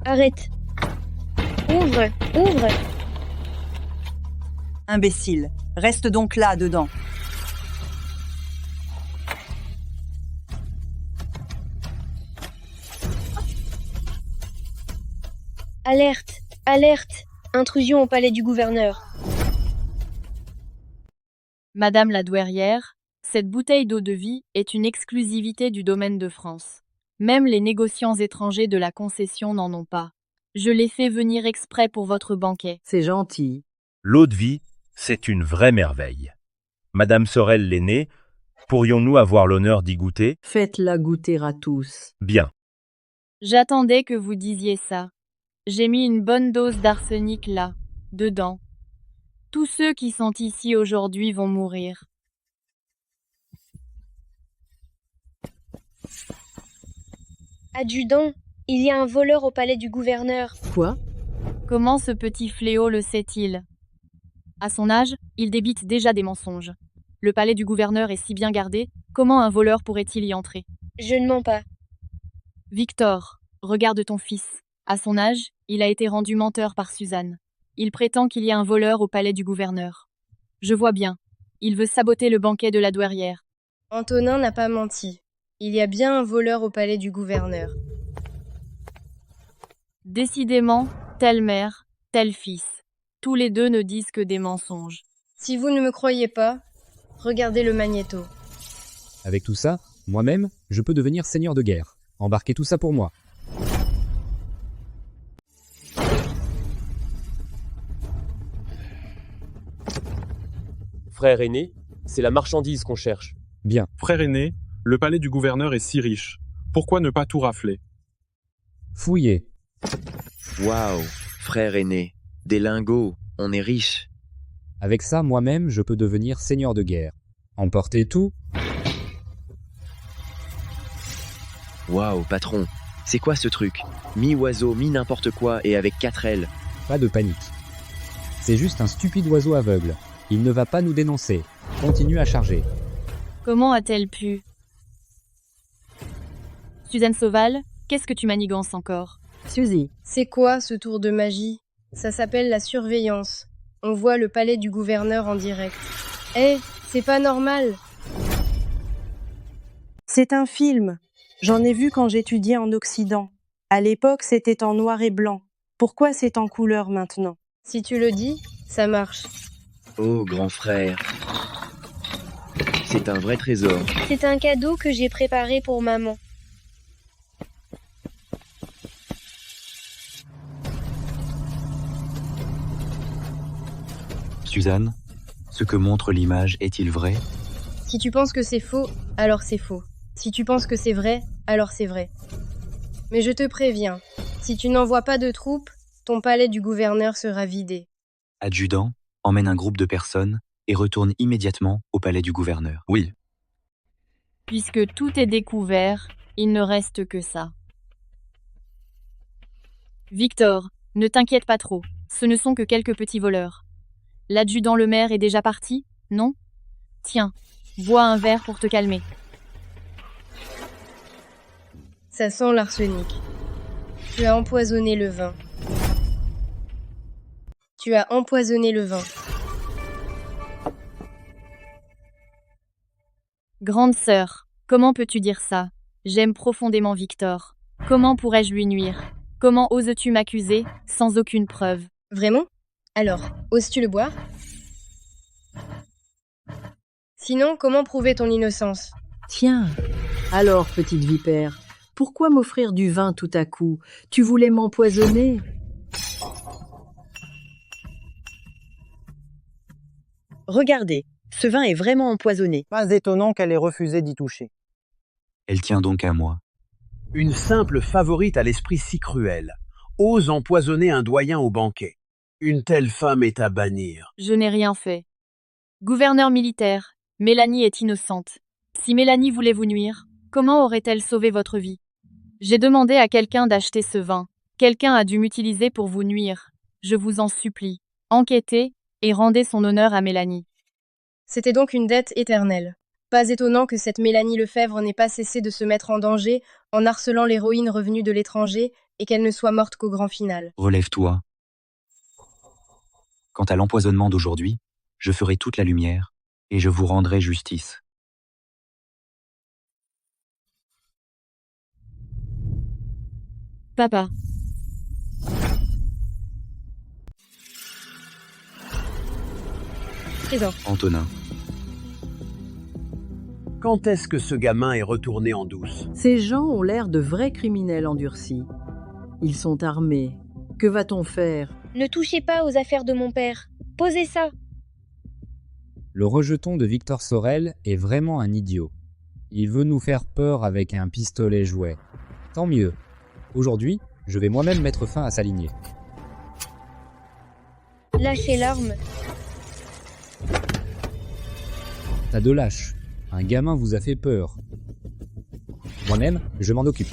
Arrête. Ouvre, ouvre. Imbécile, reste donc là, dedans. Alerte, alerte. Intrusion au palais du gouverneur. Madame la douairière, cette bouteille d'eau-de-vie est une exclusivité du domaine de France. Même les négociants étrangers de la concession n'en ont pas. Je l'ai fait venir exprès pour votre banquet. C'est gentil. L'eau-de-vie, c'est une vraie merveille. Madame Sorel l'aînée, pourrions-nous avoir l'honneur d'y goûter? Faites-la goûter à tous. Bien. J'attendais que vous disiez ça. J'ai mis une bonne dose d'arsenic là, dedans. Tous ceux qui sont ici aujourd'hui vont mourir. Adjudant, Il y a un voleur au palais du gouverneur. Quoi? Comment ce petit fléau le sait-il? À son âge, il débite déjà des mensonges. Le palais du gouverneur est si bien gardé, comment un voleur pourrait-il y entrer? Je ne mens pas. Victor, regarde ton fils. À son âge, il a été rendu menteur par Suzanne. Il prétend qu'il y a un voleur au palais du gouverneur. Je vois bien. Il veut saboter le banquet de la douairière. Antonin n'a pas menti. Il y a bien un voleur au palais du gouverneur. Décidément, telle mère, tel fils. Tous les deux ne disent que des mensonges. Si vous ne me croyez pas, regardez le magnéto. Avec tout ça, moi-même, je peux devenir seigneur de guerre. Embarquez tout ça pour moi. Frère aîné, c'est la marchandise qu'on cherche. Bien. Frère aîné, le palais du gouverneur est si riche. Pourquoi ne pas tout rafler? Fouillez. Waouh, frère aîné, des lingots, on est riche. Avec ça, moi-même, je peux devenir seigneur de guerre. Emportez tout. Waouh, patron, c'est quoi ce truc? Mi-oiseau, mi-n'importe quoi et avec 4 ailes. Pas de panique. C'est juste un stupide oiseau aveugle. Il ne va pas nous dénoncer. Continue à charger. Comment a-t-elle pu? Suzanne Sauval, qu'est-ce que tu manigances encore? Suzy. C'est quoi ce tour de magie? Ça s'appelle la surveillance. On voit le palais du gouverneur en direct. C'est pas normal. C'est un film. J'en ai vu quand j'étudiais en Occident. À l'époque, c'était en noir et blanc. Pourquoi c'est en couleur maintenant? Si tu le dis, ça marche. Oh, grand frère. C'est un vrai trésor. C'est un cadeau que j'ai préparé pour maman. Suzanne, ce que montre l'image est-il vrai? Si tu penses que c'est faux, alors c'est faux. Si tu penses que c'est vrai, alors c'est vrai. Mais je te préviens, si tu n'envoies pas de troupes, ton palais du gouverneur sera vidé. Adjudant, emmène un groupe de personnes et retourne immédiatement au palais du gouverneur. Oui. Puisque tout est découvert, il ne reste que ça. Victor, ne t'inquiète pas trop, ce ne sont que quelques petits voleurs. L'adjudant le maire est déjà parti, non? Tiens, bois un verre pour te calmer. Ça sent l'arsenic. Tu as empoisonné le vin. Tu as empoisonné le vin. Grande sœur, comment peux-tu dire ça? J'aime profondément Victor. Comment pourrais-je lui nuire? Comment oses-tu m'accuser, sans aucune preuve? Vraiment? Alors, oses-tu le boire? Sinon, comment prouver ton innocence? Tiens, alors, petite vipère, pourquoi m'offrir du vin tout à coup? Tu voulais m'empoisonner? Regardez, ce vin est vraiment empoisonné. Pas étonnant qu'elle ait refusé d'y toucher. Elle tient donc à moi. Une simple favorite à l'esprit si cruel ose empoisonner un doyen au banquet. Une telle femme est à bannir. Je n'ai rien fait. Gouverneur militaire, Mélanie est innocente. Si Mélanie voulait vous nuire, comment aurait-elle sauvé votre vie? J'ai demandé à quelqu'un d'acheter ce vin. Quelqu'un a dû m'utiliser pour vous nuire. Je vous en supplie, enquêtez et rendez son honneur à Mélanie. C'était donc une dette éternelle. Pas étonnant que cette Mélanie Lefebvre n'ait pas cessé de se mettre en danger en harcelant l'héroïne revenue de l'étranger et qu'elle ne soit morte qu'au grand final. Relève-toi. Quant à l'empoisonnement d'aujourd'hui, je ferai toute la lumière et je vous rendrai justice. Papa. Présent. Antonin. Quand est-ce que ce gamin est retourné en douce? Ces gens ont l'air de vrais criminels endurcis. Ils sont armés. Que va-t-on faire? Ne touchez pas aux affaires de mon père. Posez ça. Le rejeton de Victor Sorel est vraiment un idiot. Il veut nous faire peur avec un pistolet jouet. Tant mieux. Aujourd'hui, je vais moi-même mettre fin à sa lignée. Lâchez l'arme. T'as de lâche. Un gamin vous a fait peur. Moi-même, je m'en occupe.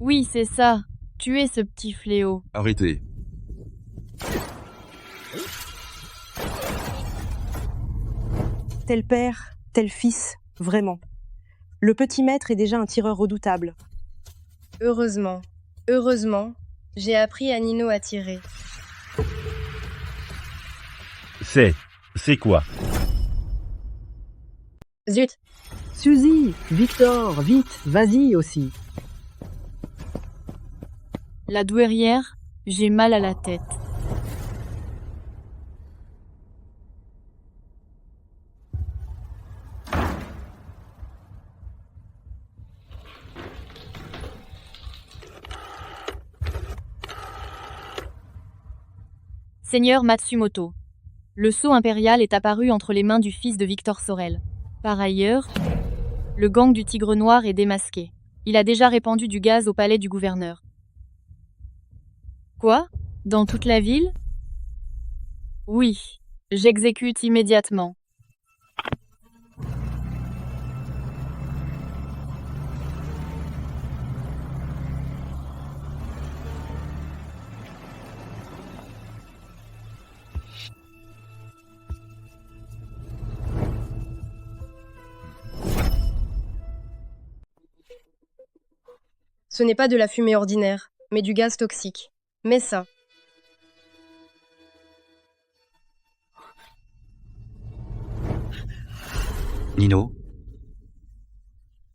Oui, c'est ça. Tuez ce petit fléau. Arrêtez. Tel père, tel fils, vraiment. Le petit maître est déjà un tireur redoutable. Heureusement, j'ai appris à Nino à tirer. C'est quoi? Zut! Suzy, Victor, vite, vas-y aussi. La douairière, j'ai mal à la tête. Seigneur Matsumoto, le sceau impérial est apparu entre les mains du fils de Victor Sorel. Par ailleurs, le gang du Tigre Noir est démasqué. Il a déjà répandu du gaz au palais du gouverneur. Quoi? Dans toute la ville? Oui, j'exécute immédiatement. Ce n'est pas de la fumée ordinaire, mais du gaz toxique. Mais ça. Nino,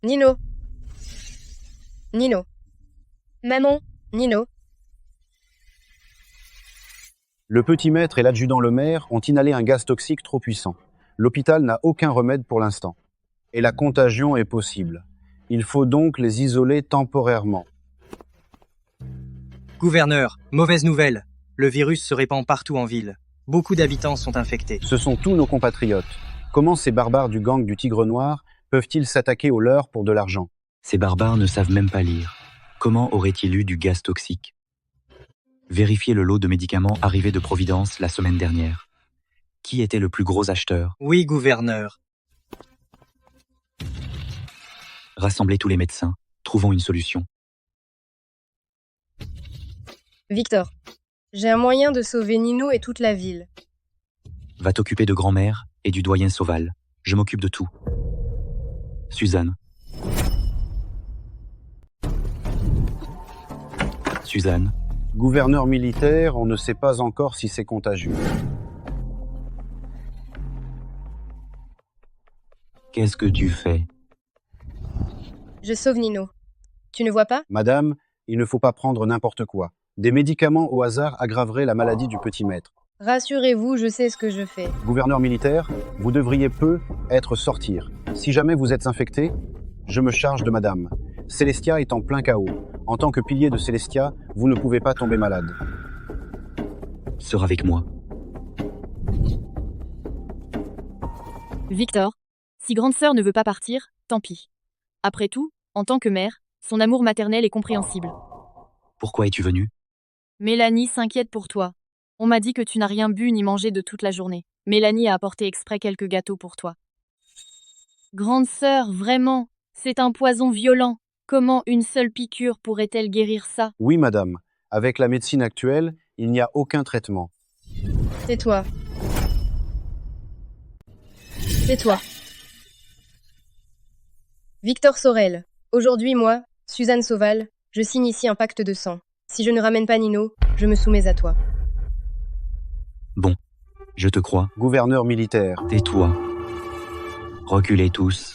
Nino. Nino. Maman, Nino. Le petit maître et l'adjudant le maire ont inhalé un gaz toxique trop puissant. L'hôpital n'a aucun remède pour l'instant. Et la contagion est possible. Il faut donc les isoler temporairement. Gouverneur, mauvaise nouvelle. Le virus se répand partout en ville. Beaucoup d'habitants sont infectés. Ce sont tous nos compatriotes. Comment ces barbares du gang du Tigre Noir peuvent-ils s'attaquer aux leurs pour de l'argent? ces barbares ne savent même pas lire. Comment auraient-ils eu du gaz toxique? Vérifiez le lot de médicaments arrivés de Providence la semaine dernière. Qui était le plus gros acheteur? Oui, gouverneur. Rassemblez tous les médecins. Trouvons une solution. Victor, j'ai un moyen de sauver Nino et toute la ville. Va t'occuper de grand-mère et du doyen Sauval. Je m'occupe de tout. Suzanne. Suzanne. Gouverneur militaire, on ne sait pas encore si c'est contagieux. Qu'est-ce que tu fais? Je sauve Nino. Tu ne vois pas? Madame, il ne faut pas prendre n'importe quoi. Des médicaments au hasard aggraveraient la maladie du petit maître. Rassurez-vous, je sais ce que je fais. Gouverneur militaire, vous devriez peu être sortir. Si jamais vous êtes infecté, je me charge de madame. Célestia est en plein chaos. En tant que pilier de Célestia, vous ne pouvez pas tomber malade. Sors avec moi. Victor, si grande sœur ne veut pas partir, tant pis. Après tout, en tant que mère, son amour maternel est compréhensible. Pourquoi es-tu venue? Mélanie s'inquiète pour toi. On m'a dit que tu n'as rien bu ni mangé de toute la journée. Mélanie a apporté exprès quelques gâteaux pour toi. Grande sœur, vraiment, c'est un poison violent. Comment une seule piqûre pourrait-elle guérir ça? Oui, madame. Avec la médecine actuelle, il n'y a aucun traitement. Tais-toi. Tais-toi. Victor Sorel. Aujourd'hui, moi, Suzanne Sauval, je signe ici un pacte de sang. Si je ne ramène pas Nino, je me soumets à toi. Bon, je te crois. Gouverneur militaire. Tais-toi. Reculez tous.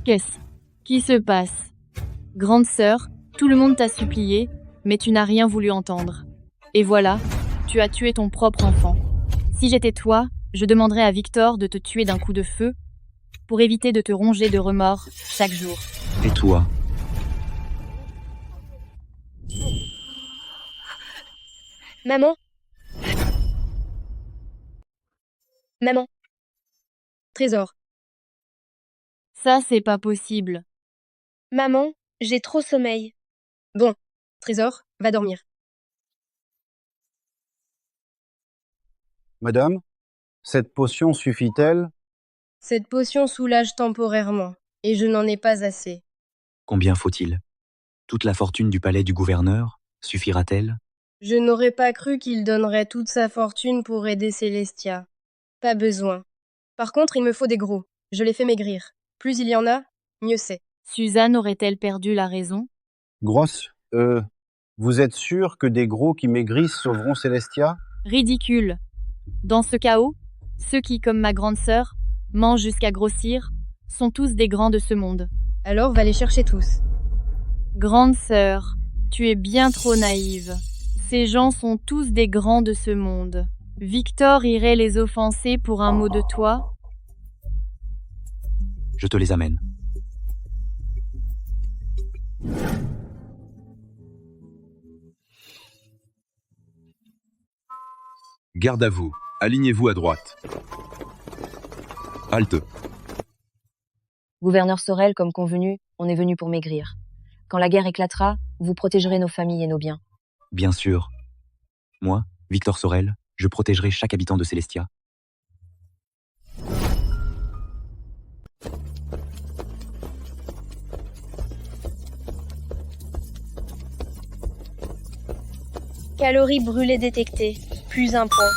Qu'est-ce qui se passe? Grande sœur, tout le monde t'a supplié, mais tu n'as rien voulu entendre. Et voilà, tu as tué ton propre enfant. Si j'étais toi, je demanderais à Victor de te tuer d'un coup de feu pour éviter de te ronger de remords chaque jour. Tais-toi. Maman? Maman? Trésor. Ça, c'est pas possible. Maman, j'ai trop sommeil. Bon, Trésor, va dormir. Madame, cette potion suffit-elle? Cette potion soulage temporairement, et je n'en ai pas assez. Combien faut-il? Toute la fortune du palais du gouverneur suffira-t-elle? Je n'aurais pas cru qu'il donnerait toute sa fortune pour aider Célestia. Pas besoin. Par contre, il me faut des gros. Je les fais maigrir. Plus il y en a, mieux c'est. Suzanne aurait-elle perdu la raison? Grosse, vous êtes sûr que des gros qui maigrissent sauveront Célestia? Ridicule. Dans ce chaos, ceux qui, comme ma grande sœur, mangent jusqu'à grossir, sont tous des grands de ce monde. Alors va les chercher tous. Grande sœur, tu es bien trop naïve. Ces gens sont tous des grands de ce monde. Victor irait les offenser pour un mot de toi? Je te les amène. Garde à vous. Alignez-vous à droite. Halte. Gouverneur Sorel, comme convenu, on est venu pour maigrir. Quand la guerre éclatera, vous protégerez nos familles et nos biens. Bien sûr. Moi, Victor Sorel, je protégerai chaque habitant de Célestia. Calories brûlées détectées. Plus un point.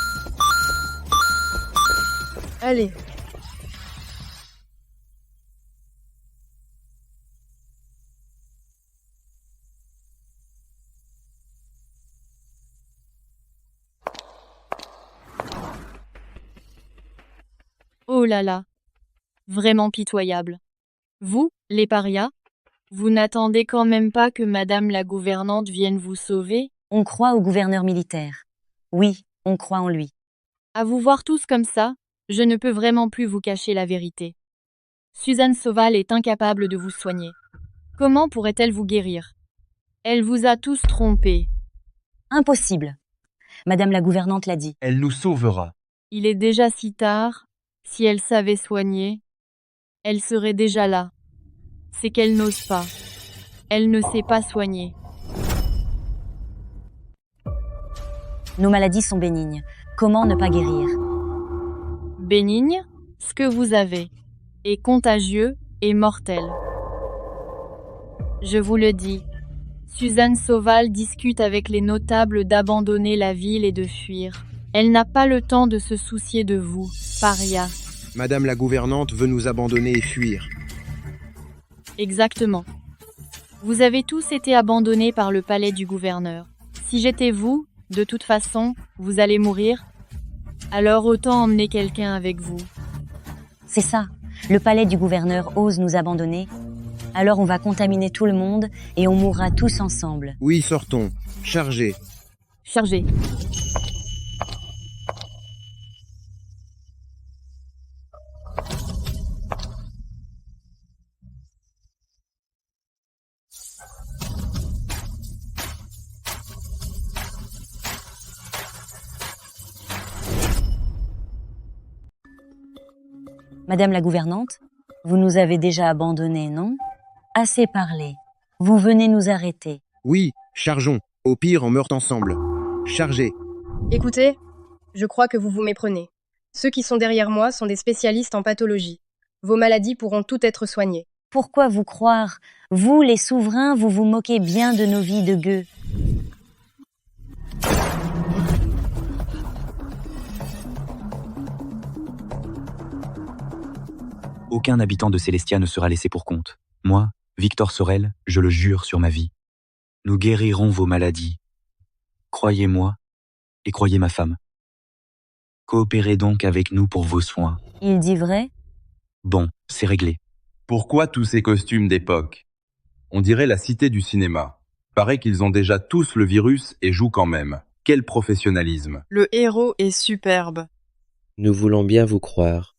Allez. Oh là là. Vraiment pitoyable. Vous, les parias, vous n'attendez quand même pas que Madame la gouvernante vienne vous sauver? On croit au gouverneur militaire. Oui, on croit en lui. À vous voir tous comme ça, je ne peux vraiment plus vous cacher la vérité. Suzanne Sauval est incapable de vous soigner. Comment pourrait-elle vous guérir? Elle vous a tous trompés. Impossible. Madame la gouvernante l'a dit. Elle nous sauvera. Il est déjà si tard. Si elle savait soigner, elle serait déjà là. C'est qu'elle n'ose pas. Elle ne sait pas soigner. Nos maladies sont bénignes. Comment ne pas guérir? Bénigne, ce que vous avez, est contagieux et mortel. Je vous le dis, Suzanne Sauval discute avec les notables d'abandonner la ville et de fuir. Elle n'a pas le temps de se soucier de vous, paria. Madame la gouvernante veut nous abandonner et fuir. Exactement. Vous avez tous été abandonnés par le palais du gouverneur. Si j'étais vous, de toute façon, vous allez mourir. Alors autant emmener quelqu'un avec vous. C'est ça. Le palais du gouverneur ose nous abandonner. Alors on va contaminer tout le monde et on mourra tous ensemble. Oui, sortons. Chargez. Chargez. Madame la gouvernante, vous nous avez déjà abandonnés, non? Assez parlé. Vous venez nous arrêter. Oui, chargeons. Au pire, on meurt ensemble. Chargez. Écoutez, je crois que vous vous méprenez. Ceux qui sont derrière moi sont des spécialistes en pathologie. Vos maladies pourront toutes être soignées. Pourquoi vous croire? Vous, les souverains, vous vous moquez bien de nos vies de gueux. Aucun habitant de Célestia ne sera laissé pour compte. Moi, Victor Sorel, je le jure sur ma vie. Nous guérirons vos maladies. Croyez-moi et croyez ma femme. Coopérez donc avec nous pour vos soins. Il dit vrai? Bon, c'est réglé. Pourquoi tous ces costumes d'époque? On dirait la cité du cinéma. Paraît qu'ils ont déjà tous le virus et jouent quand même. Quel professionnalisme. Le héros est superbe. Nous voulons bien vous croire.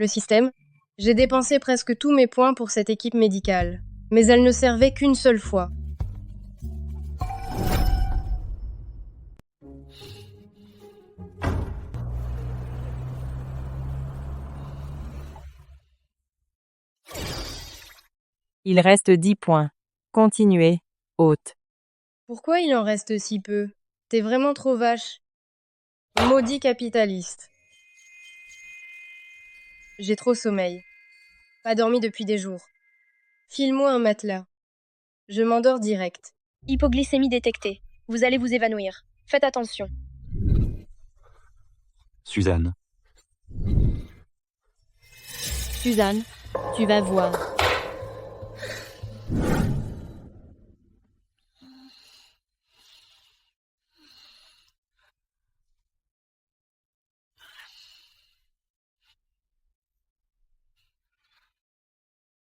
Le système? J'ai dépensé presque tous mes points pour cette équipe médicale, mais elle ne servait qu'une seule fois. Il reste 10 points. Continuez, hôte. Pourquoi il en reste si peu? T'es vraiment trop vache. Maudit capitaliste. J'ai trop sommeil. Pas dormi depuis des jours. File-moi un matelas. Je m'endors direct. Hypoglycémie détectée. Vous allez vous évanouir. Faites attention. Suzanne, Suzanne, tu vas voir.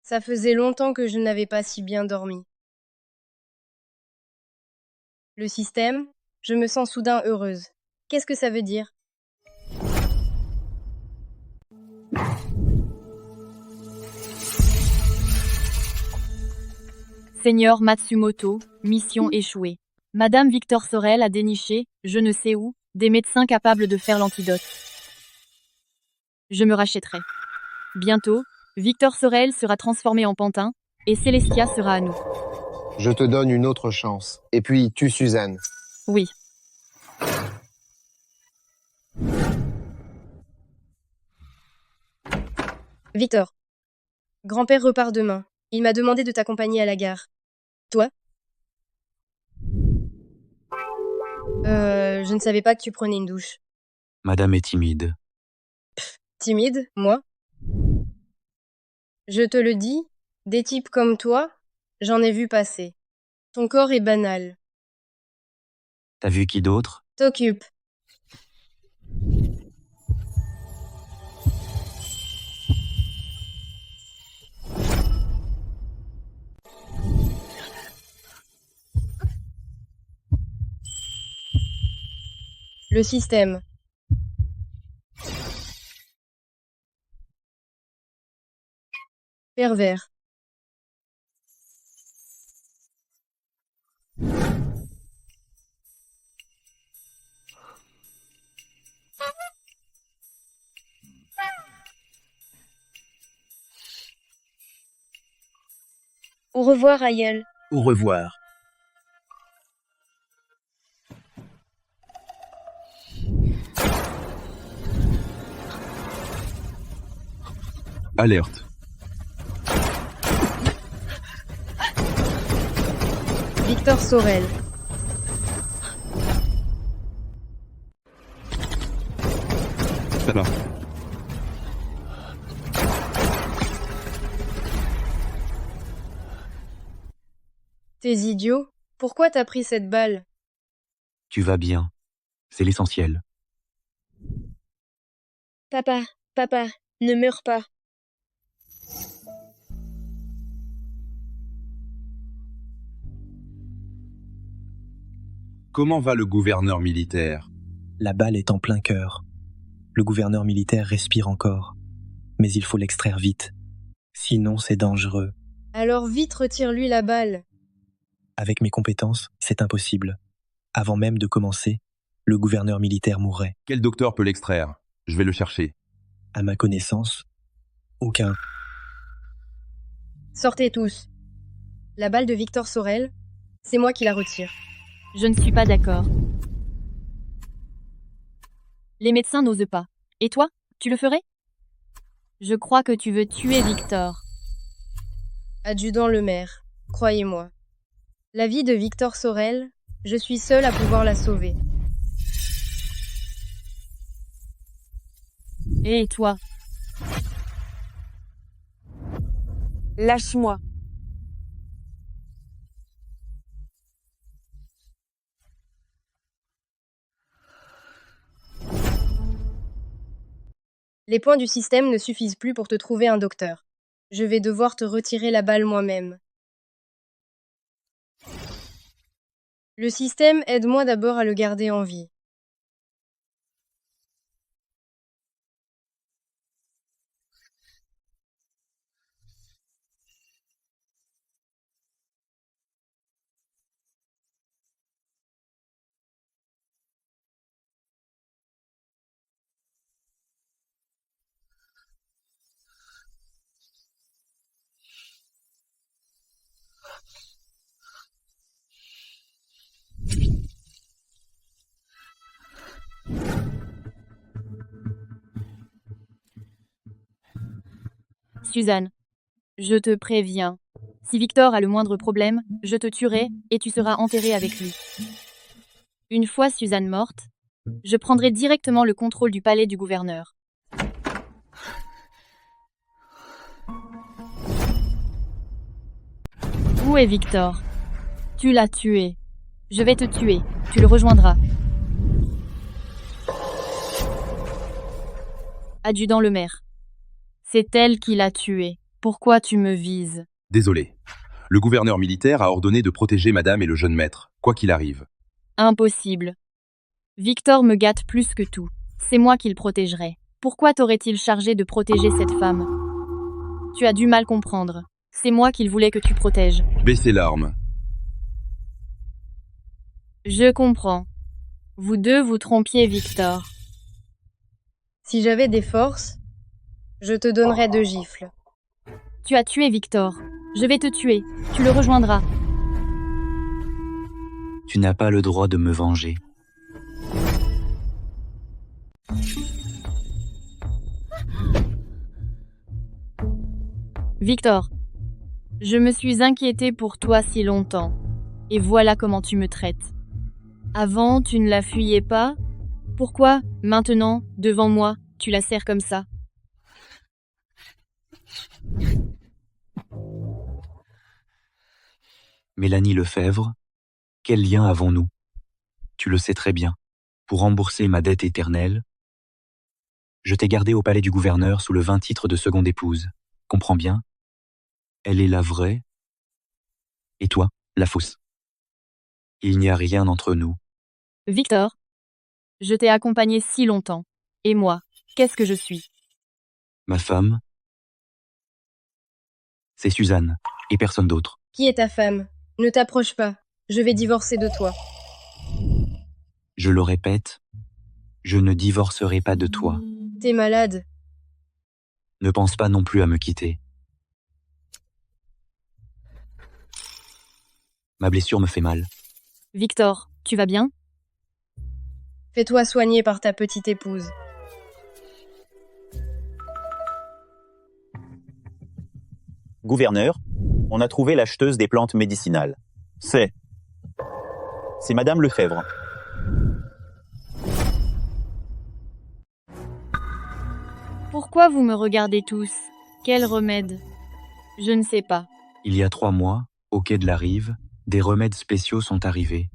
Ça faisait longtemps que je n'avais pas si bien dormi. Le système? Je me sens soudain heureuse. Qu'est-ce que ça veut dire? Seigneur Matsumoto, mission échouée. Madame Victor Sorel a déniché, je ne sais où, des médecins capables de faire l'antidote. Je me rachèterai. Bientôt, Victor Sorel sera transformé en pantin, et Célestia sera à nous. Je te donne une autre chance. Et puis, tue Suzanne. Oui. Victor. Grand-père repart demain. Il m'a demandé de t'accompagner à la gare. Toi? Je ne savais pas que tu prenais une douche. madame est timide. Timide, moi? Je te le dis, des types comme toi, j'en ai vu passer. Ton corps est banal. T'as vu qui d'autre? T'occupe. Le système. Pervers. Au revoir, Ayel. Au revoir. Alerte. Victor Sorel. Ça va. T'es idiot? Pourquoi t'as pris cette balle? Tu vas bien. C'est l'essentiel. Papa, papa, ne meurs pas. Comment va le gouverneur militaire? La balle est en plein cœur. Le gouverneur militaire respire encore. Mais il faut l'extraire vite. Sinon, c'est dangereux. Alors vite retire-lui la balle. Avec mes compétences, c'est impossible. Avant même de commencer, le gouverneur militaire mourrait. Quel docteur peut l'extraire? Je vais le chercher. À ma connaissance, aucun. Sortez tous. La balle de Victor Sorel, c'est moi qui la retire. Je ne suis pas d'accord. Les médecins n'osent pas. Et toi, tu le ferais? Je crois que tu veux tuer Victor. Adjudant le maire, croyez-moi. La vie de Victor Sorel, je suis seule à pouvoir la sauver. Et toi? Lâche-moi. Les points du système ne suffisent plus pour te trouver un docteur. Je vais devoir te retirer la balle moi-même. Le système, aide-moi d'abord à le garder en vie. Suzanne, je te préviens. Si Victor a le moindre problème, je te tuerai et tu seras enterré avec lui. Une fois Suzanne morte, je prendrai directement le contrôle du palais du gouverneur. Où est Victor? Tu l'as tué. Je vais te tuer. Tu le rejoindras. Adjudant le maire. C'est elle qui l'a tué. Pourquoi tu me vises? Désolé. Le gouverneur militaire a ordonné de protéger madame et le jeune maître, quoi qu'il arrive. Impossible. Victor me gâte plus que tout. C'est moi qui le protégerai. Pourquoi t'aurait-il chargé de protéger cette femme? Tu as du mal comprendre. C'est moi qu'il voulait que tu protèges. Baissez l'arme. Je comprends. Vous deux vous trompiez, Victor. Si j'avais des forces, je te donnerais 2 gifles. Tu as tué Victor. Je vais te tuer. Tu le rejoindras. Tu n'as pas le droit de me venger. Victor, je me suis inquiétée pour toi si longtemps. Et voilà comment tu me traites. Avant, tu ne la fuyais pas? Pourquoi, maintenant, devant moi, tu la serres comme ça? Mélanie Lefebvre, quel lien avons-nous? Tu le sais très bien. Pour rembourser ma dette éternelle, je t'ai gardée au palais du gouverneur sous le 20 titre de seconde épouse. Comprends bien? Elle est la vraie, et toi, la fausse. Il n'y a rien entre nous. Victor, je t'ai accompagné si longtemps. Et moi, qu'est-ce que je suis? Ma femme, c'est Suzanne, et personne d'autre. Qui est ta femme? Ne t'approche pas. Je vais divorcer de toi. Je le répète, je ne divorcerai pas de toi. T'es malade. Ne pense pas non plus à me quitter. Ma blessure me fait mal. Victor, tu vas bien? Fais-toi soigner par ta petite épouse. Gouverneur, on a trouvé l'acheteuse des plantes médicinales. C'est Madame Lefebvre. Pourquoi vous me regardez tous? Quel remède? Je ne sais pas. Il y a 3 mois, au quai de la Rive, des remèdes spéciaux sont arrivés,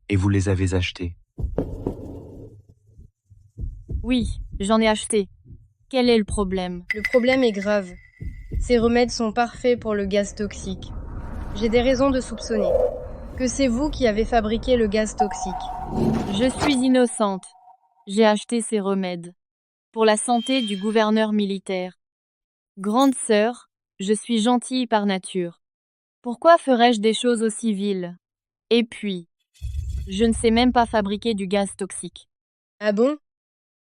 et vous les avez achetés. Oui, j'en ai acheté. Quel est le problème? Le problème est grave. Ces remèdes sont parfaits pour le gaz toxique. J'ai des raisons de soupçonner que c'est vous qui avez fabriqué le gaz toxique. Je suis innocente. J'ai acheté ces remèdes. Pour la santé du gouverneur militaire. Grande sœur, je suis gentille par nature. Pourquoi ferais-je des choses aussi viles? Et puis, je ne sais même pas fabriquer du gaz toxique. Ah bon?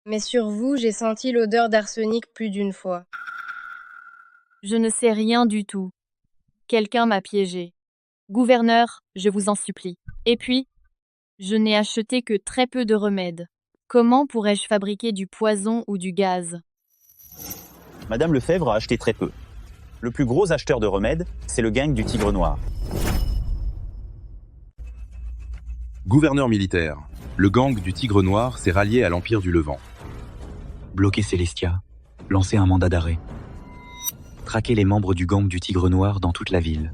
Mais sur vous, j'ai senti l'odeur d'arsenic plus d'une fois. Je ne sais rien du tout. Quelqu'un m'a piégé. Gouverneur, je vous en supplie. Et puis, je n'ai acheté que très peu de remèdes. Comment pourrais-je fabriquer du poison ou du gaz? Madame Lefebvre a acheté très peu. Le plus gros acheteur de remèdes, c'est le gang du Tigre Noir. Gouverneur militaire, le gang du Tigre Noir s'est rallié à l'Empire du Levant. Bloquer Célestia, lancer un mandat d'arrêt. Traquer les membres du gang du Tigre Noir dans toute la ville.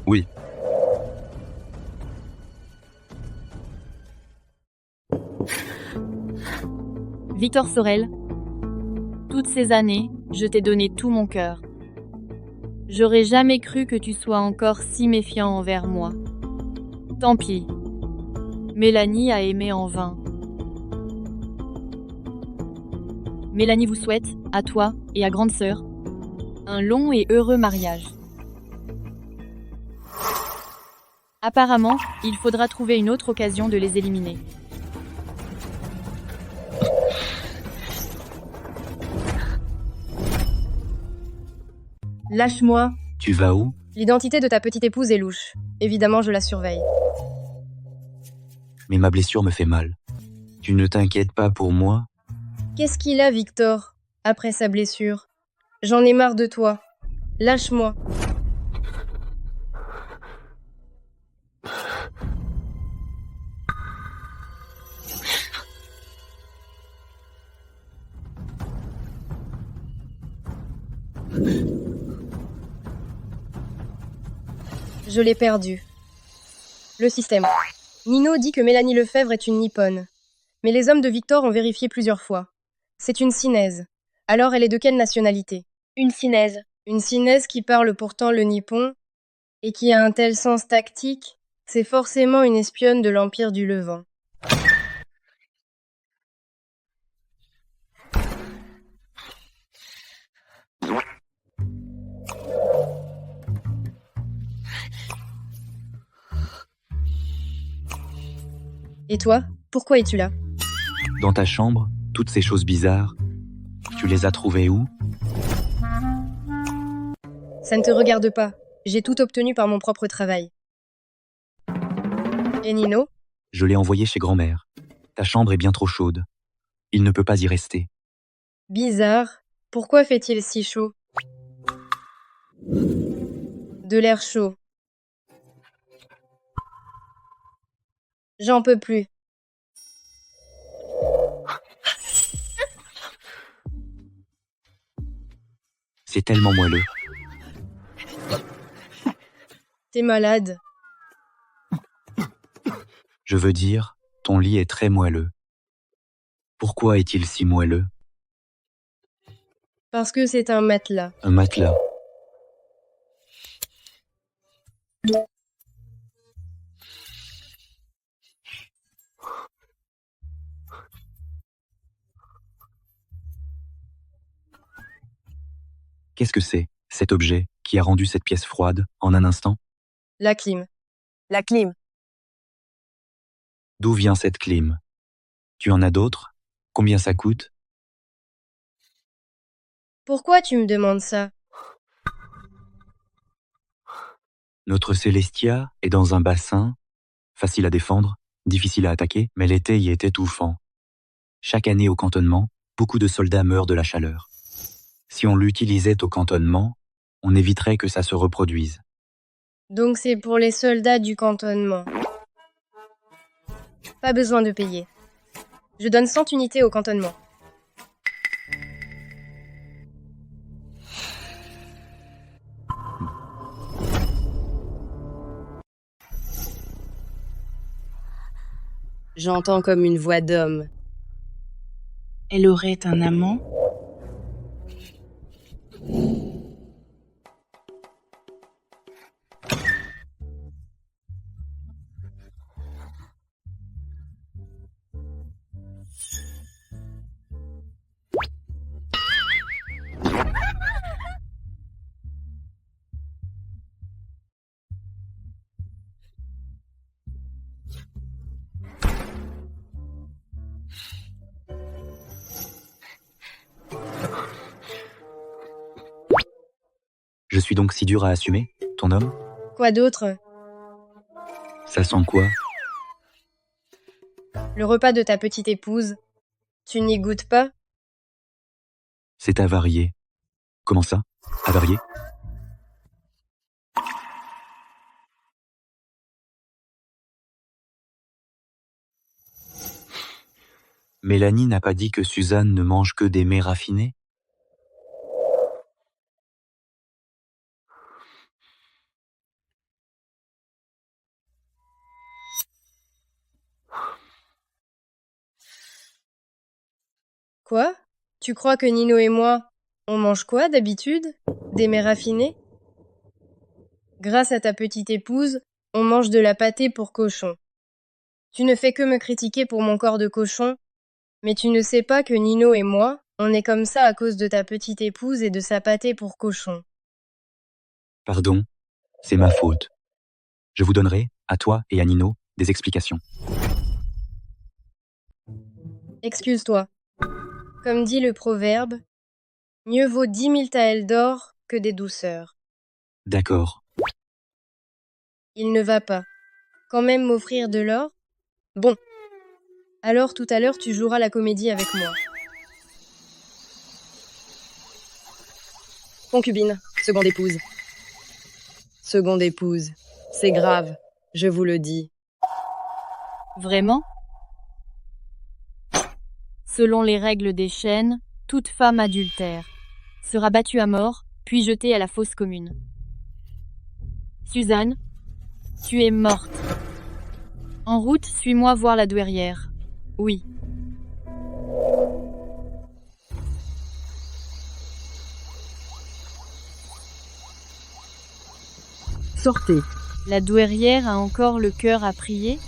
Oui. Victor Sorel, toutes ces années, je t'ai donné tout mon cœur. J'aurais jamais cru que tu sois encore si méfiant envers moi. Tant pis. Mélanie a aimé en vain. Mélanie vous souhaite, à toi et à grande sœur, un long et heureux mariage. Apparemment, il faudra trouver une autre occasion de les éliminer. Lâche-moi. Tu vas où? L'identité de ta petite épouse est louche. Évidemment, je la surveille. Mais ma blessure me fait mal. Tu ne t'inquiètes pas pour moi? Qu'est-ce qu'il a, Victor, après sa blessure? J'en ai marre de toi. Lâche-moi. Je l'ai perdu. Le système. Nino dit que Mélanie Lefebvre est une Nippone. Mais les hommes de Victor ont vérifié plusieurs fois. C'est une Sinaise. Alors elle est de quelle nationalité? Une Sinaise. Une Sinaise qui parle pourtant le nippon et qui a un tel sens tactique, c'est forcément une espionne de l'Empire du Levant. Et toi, pourquoi es-tu là? Dans ta chambre, toutes ces choses bizarres, tu les as trouvées où? Ça ne te regarde pas. J'ai tout obtenu par mon propre travail. Et Nino? Je l'ai envoyé chez grand-mère. Ta chambre est bien trop chaude. Il ne peut pas y rester. Bizarre. Pourquoi fait-il si chaud? De l'air chaud. J'en peux plus. C'est tellement moelleux. T'es malade. Je veux dire, ton lit est très moelleux. Pourquoi est-il si moelleux? Parce que c'est un matelas. Un matelas. Qu'est-ce que c'est, cet objet, qui a rendu cette pièce froide, en un instant? La clim. La clim. D'où vient cette clim? Tu en as d'autres? Combien ça coûte? Pourquoi tu me demandes ça? Notre Célestia est dans un bassin, facile à défendre, difficile à attaquer, mais l'été y est étouffant. Chaque année au cantonnement, beaucoup de soldats meurent de la chaleur. Si on l'utilisait au cantonnement, on éviterait que ça se reproduise. Donc c'est pour les soldats du cantonnement. Pas besoin de payer. Je donne 100 unités au cantonnement. J'entends comme une voix d'homme. Elle aurait un amant? Je suis donc si dur à assumer, ton homme? Quoi d'autre? Ça sent quoi? Le repas de ta petite épouse. Tu n'y goûtes pas? C'est avarié. Comment ça? Avarié? Mélanie n'a pas dit que Suzanne ne mange que des mets raffinés? Quoi? Tu crois que Nino et moi, on mange quoi d'habitude? Des mets raffinés? Grâce à ta petite épouse, on mange de la pâtée pour cochon. Tu ne fais que me critiquer pour mon corps de cochon, mais tu ne sais pas que Nino et moi, on est comme ça à cause de ta petite épouse et de sa pâtée pour cochon. Pardon, c'est ma faute. Je vous donnerai, à toi et à Nino, des explications. Excuse-toi. Comme dit le proverbe, mieux vaut 10 000 taels d'or que des douceurs. D'accord. Il ne va pas. Quand même m'offrir de l'or? Bon. Alors tout à l'heure tu joueras la comédie avec moi. Concubine, seconde épouse. Seconde épouse. C'est grave, je vous le dis. Vraiment? Selon les règles des chaînes, toute femme adultère sera battue à mort, puis jetée à la fosse commune. Suzanne, tu es morte. En route, suis-moi voir la douairière. Oui. Sortez. La douairière a encore le cœur à prier.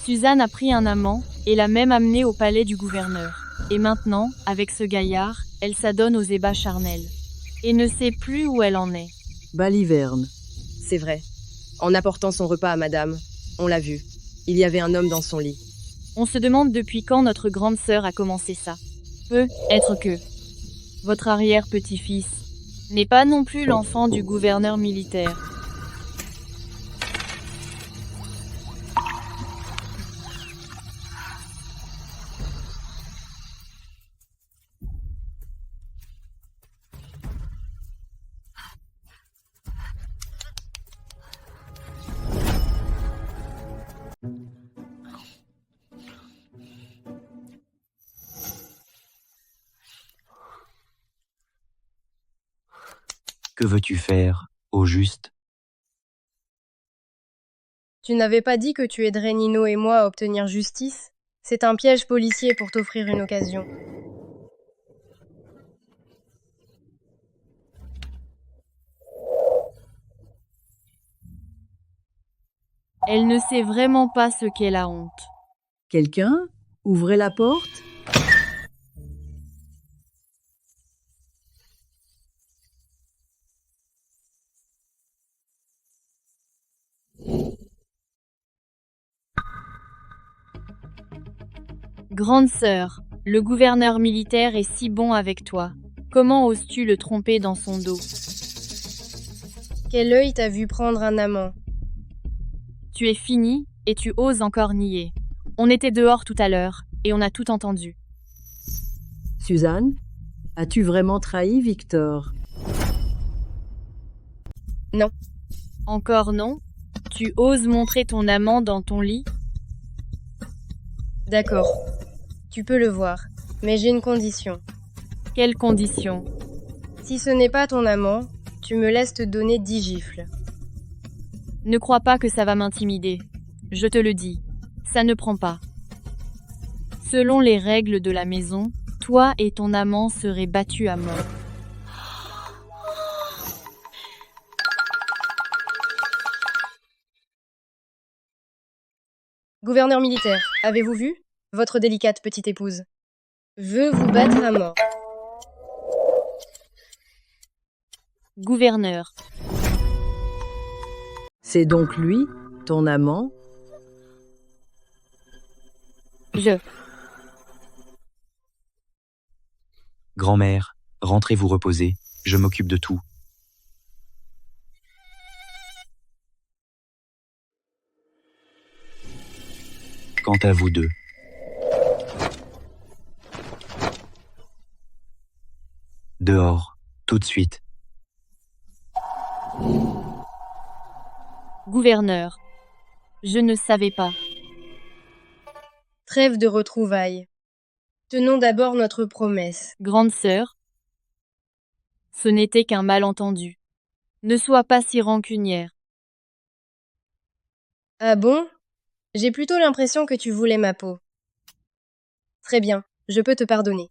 Suzanne a pris un amant et l'a même amené au palais du gouverneur. Et maintenant, avec ce gaillard, elle s'adonne aux ébats charnels. Et ne sait plus où elle en est. Baliverne. C'est vrai. En apportant son repas à madame, on l'a vu. Il y avait un homme dans son lit. On se demande depuis quand notre grande sœur a commencé ça. Peut être que votre arrière-petit-fils n'est pas non plus l'enfant du gouverneur militaire. Que veux-tu faire, au juste? Tu n'avais pas dit que tu aiderais Nino et moi à obtenir justice? C'est un piège policier pour t'offrir une occasion. Elle ne sait vraiment pas ce qu'est la honte. Quelqu'un? Ouvrez la porte. Grande sœur, le gouverneur militaire est si bon avec toi. Comment oses-tu le tromper dans son dos? Quel œil t'a vu prendre un amant? Tu es fini, et tu oses encore nier. On était dehors tout à l'heure, et on a tout entendu. Suzanne, as-tu vraiment trahi Victor? Non. Encore non? Tu oses montrer ton amant dans ton lit? D'accord. Tu peux le voir, mais j'ai une condition. Quelle condition? Si ce n'est pas ton amant, tu me laisses te donner 10 gifles. Ne crois pas que ça va m'intimider. Je te le dis, ça ne prend pas. Selon les règles de la maison, toi et ton amant serez battus à mort. Gouverneur militaire, avez-vous vu? Votre délicate petite épouse veut vous battre à mort. Gouverneur. C'est donc lui, ton amant? Grand-mère, rentrez vous reposer, je m'occupe de tout. Quant à vous deux. Dehors, tout de suite. Gouverneur. Je ne savais pas. Trêve de retrouvailles. Tenons d'abord notre promesse. Grande sœur. Ce n'était qu'un malentendu. Ne sois pas si rancunière. Ah bon? J'ai plutôt l'impression que tu voulais ma peau. Très bien, je peux te pardonner.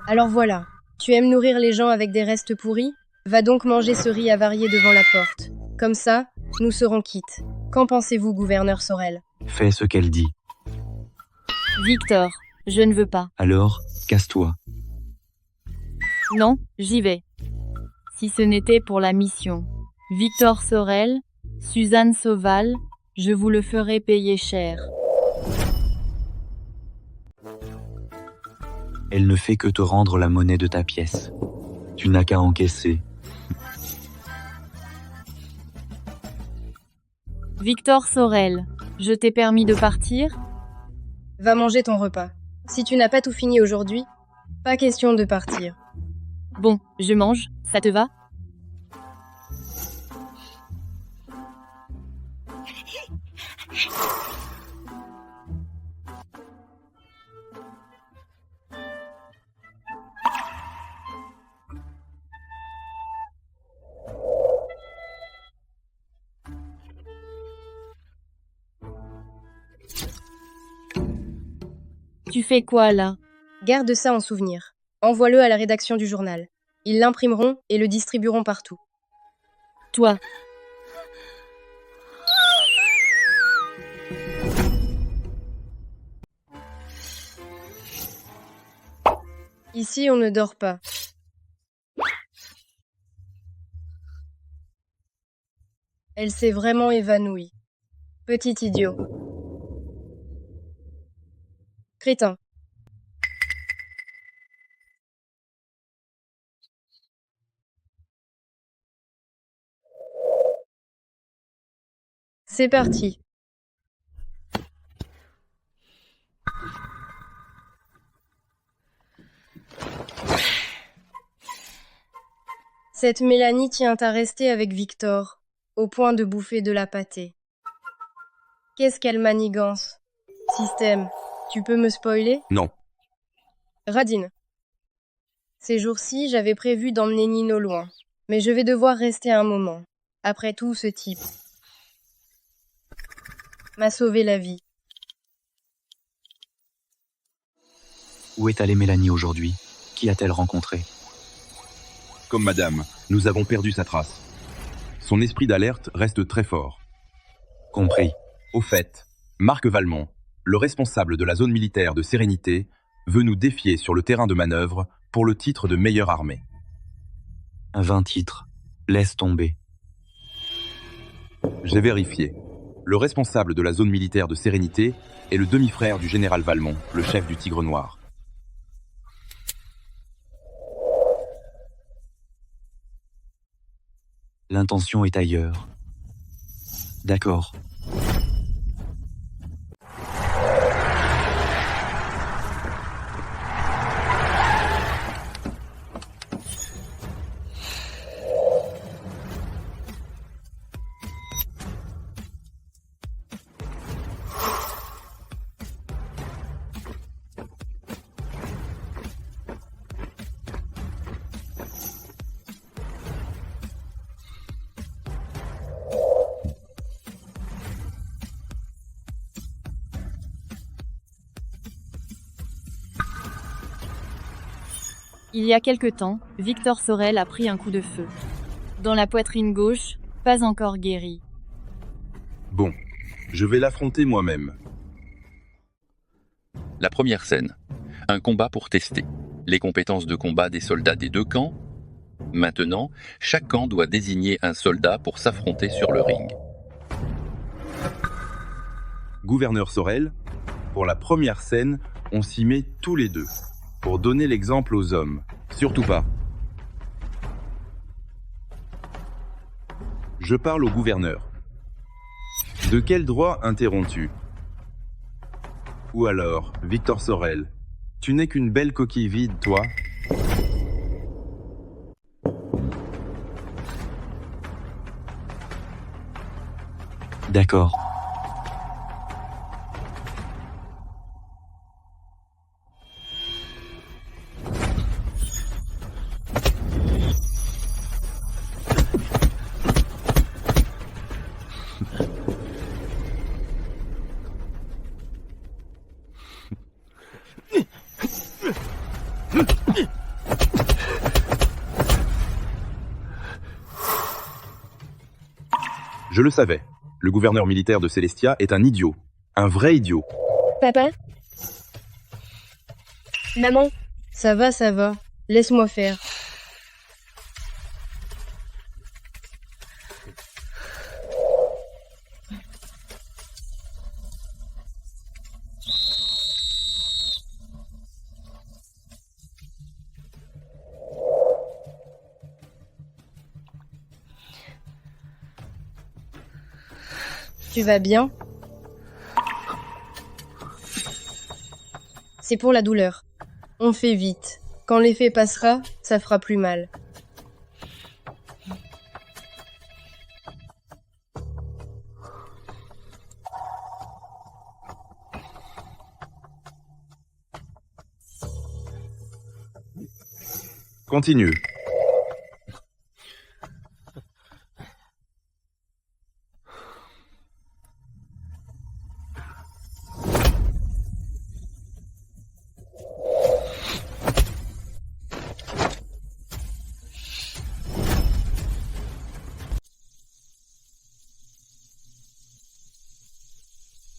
Alors voilà, tu aimes nourrir les gens avec des restes pourris? Va donc manger ce riz avarié devant la porte. Comme ça, nous serons quittes. Qu'en pensez-vous, gouverneur Sorel? Fais ce qu'elle dit. Victor, je ne veux pas. Alors, casse-toi. Non, j'y vais. Si ce n'était pour la mission. Victor Sorel, Suzanne Sauval, je vous le ferai payer cher. Elle ne fait que te rendre la monnaie de ta pièce. Tu n'as qu'à encaisser. Victor Sorel, je t'ai permis de partir? Va manger ton repas. Si tu n'as pas tout fini aujourd'hui, pas question de partir. Bon, je mange, ça te va? Tu fais quoi là? Garde ça en souvenir. Envoie-le à la rédaction du journal. Ils l'imprimeront et le distribueront partout. Toi. Ici, on ne dort pas. Elle s'est vraiment évanouie. Petit idiot. Crétin. C'est parti. Cette Mélanie tient à rester avec Victor, au point de bouffer de la pâtée. Qu'est-ce qu'elle manigance? Système, tu peux me spoiler? Non. Radine. Ces jours-ci, j'avais prévu d'emmener Nino loin, mais je vais devoir rester un moment. Après tout, ce type m'a sauvé la vie. Où est allée Mélanie aujourd'hui? Qui a-t-elle rencontré? Comme madame, nous avons perdu sa trace. Son esprit d'alerte reste très fort. Compris. Au fait, Marc Valmont, le responsable de la zone militaire de Sérénité, veut nous défier sur le terrain de manœuvre pour le titre de meilleure armée. 20 titres. Laisse tomber. J'ai vérifié. Le responsable de la zone militaire de Sérénité est le demi-frère du général Valmont, le chef du Tigre Noir. L'intention est ailleurs. D'accord. Il y a quelque temps, Victor Sorel a pris un coup de feu. Dans la poitrine gauche, pas encore guéri. Bon, je vais l'affronter moi-même. La première scène. Un combat pour tester les compétences de combat des soldats des deux camps. Maintenant, chaque camp doit désigner un soldat pour s'affronter sur le ring. Gouverneur Sorel, pour la première scène, on s'y met tous les deux. Pour donner l'exemple aux hommes. Surtout pas. Je parle au gouverneur. De quel droit interromps-tu? Ou alors, Victor Sorel, tu n'es qu'une belle coquille vide, toi? D'accord. Je le savais. Le gouverneur militaire de Célestia est un idiot. Un vrai idiot. Papa? Maman? Ça va. Laisse-moi faire. Tu vas bien? C'est pour la douleur. On fait vite. Quand l'effet passera, Ça fera plus mal. Continue.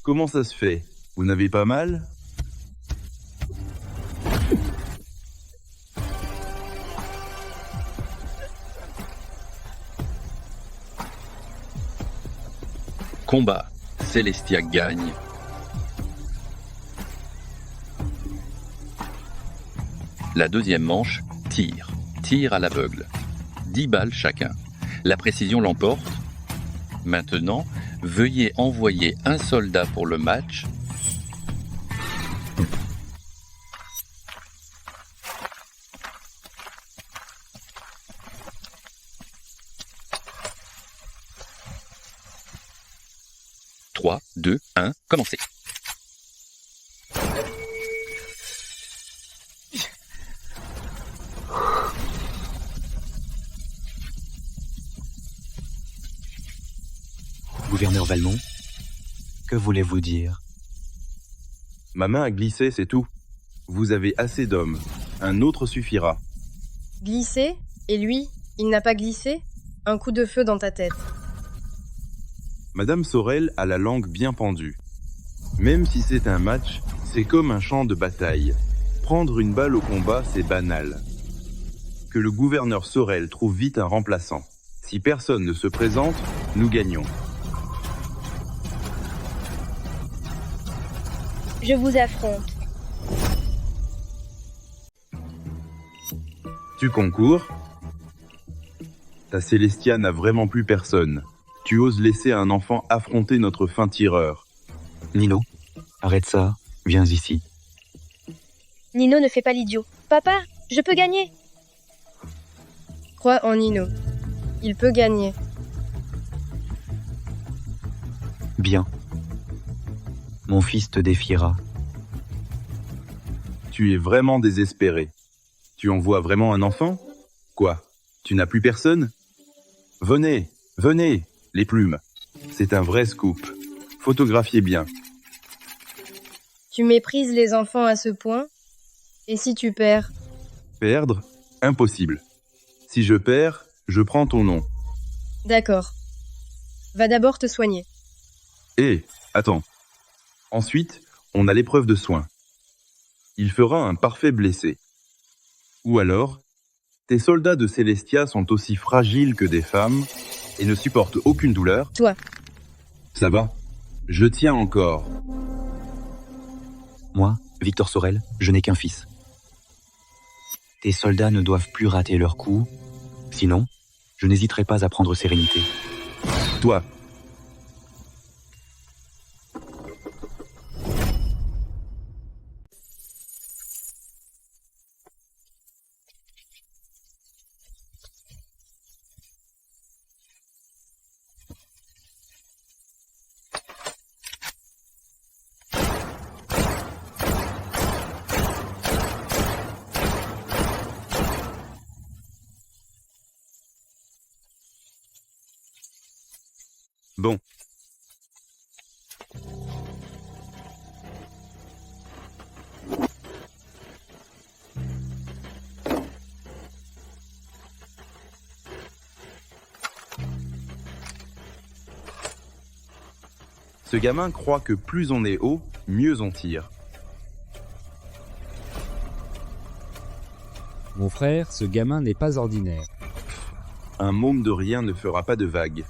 Comment ça se fait? Vous n'avez pas mal? Combat. Célestia gagne. La deuxième manche, tir. Tir à l'aveugle. 10 balles chacun. La précision l'emporte. Maintenant, veuillez envoyer un soldat pour le match. Trois, 2, 1, commencez. Gouverneur Valmont, que voulez-vous dire? Ma main a glissé, c'est tout. Vous avez assez d'hommes. Un autre suffira. Glisser? Et lui, il n'a pas glissé? Un coup de feu dans ta tête. Madame Sorel a la langue bien pendue. Même si c'est un match, c'est comme un champ de bataille. Prendre une balle au combat, c'est banal. Que le gouverneur Sorel trouve vite un remplaçant. Si personne ne se présente, nous gagnons. Je vous affronte. Tu concours? Ta Célestia n'a vraiment plus personne. Tu oses laisser un enfant affronter notre fin tireur. Nino, arrête ça, viens ici. Nino ne fait pas l'idiot. Papa, je peux gagner. Crois en Nino. Il peut gagner. Bien. Mon fils te défiera. Tu es vraiment désespéré. Tu envoies vraiment un enfant? Quoi? Tu n'as plus personne? Venez, venez, les plumes. C'est un vrai scoop. Photographiez bien. Tu méprises les enfants à ce point? Et si tu perds? Perdre? Impossible. Si je perds, je prends ton nom. D'accord. Va d'abord te soigner. Hé, attends. Ensuite, on a l'épreuve de soin. Il fera un parfait blessé. Ou alors, tes soldats de Célestia sont aussi fragiles que des femmes et ne supportent aucune douleur. Toi. Ça va. Je tiens encore. Moi, Victor Sorel, je n'ai qu'un fils. Tes soldats ne doivent plus rater leur coup, sinon, je n'hésiterai pas à prendre sérénité. Toi. Bon. Ce gamin croit que plus on est haut, mieux on tire. Mon frère, ce gamin n'est pas ordinaire. Un môme de rien ne fera pas de vagues.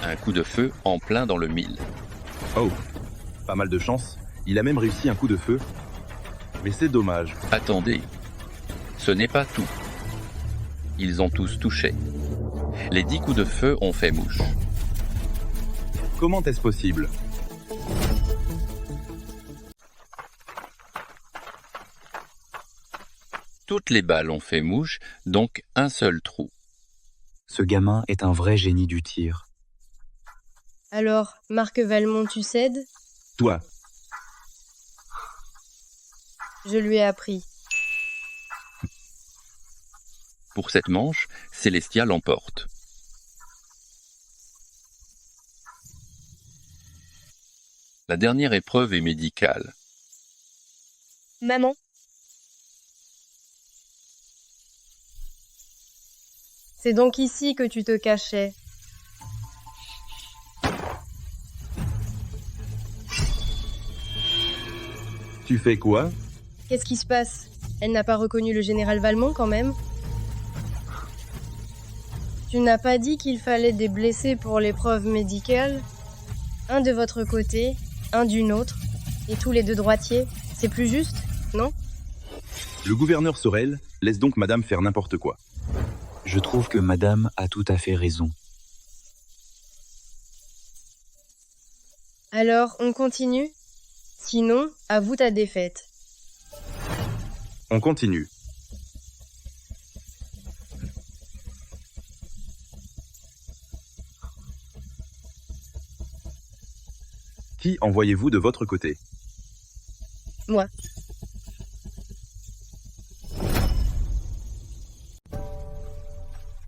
Un coup de feu en plein dans le mille. Oh, pas mal de chance. Il a même réussi un coup de feu. Mais c'est dommage. Attendez, ce n'est pas tout. Ils ont tous touché. Les 10 coups de feu ont fait mouche. Comment est-ce possible? Toutes les balles ont fait mouche, donc un seul trou. Ce gamin est un vrai génie du tir. Alors, Marc Valmont, tu cèdes? Toi. Je lui ai appris. Pour cette manche, Célestia l'emporte. La dernière épreuve est médicale. Maman, C'est donc ici que tu te cachais. Tu fais quoi? Qu'est-ce qui se passe? Elle n'a pas reconnu le général Valmont quand même? Tu n'as pas dit qu'il fallait des blessés pour l'épreuve médicale? Un de votre côté, un du nôtre, et tous les deux droitiers. C'est plus juste, non? Le gouverneur Sorel laisse donc madame faire n'importe quoi. Je trouve que madame a tout à fait raison. Alors, on continue? Sinon, avoue ta défaite. On continue. Qui envoyez-vous de votre côté? Moi.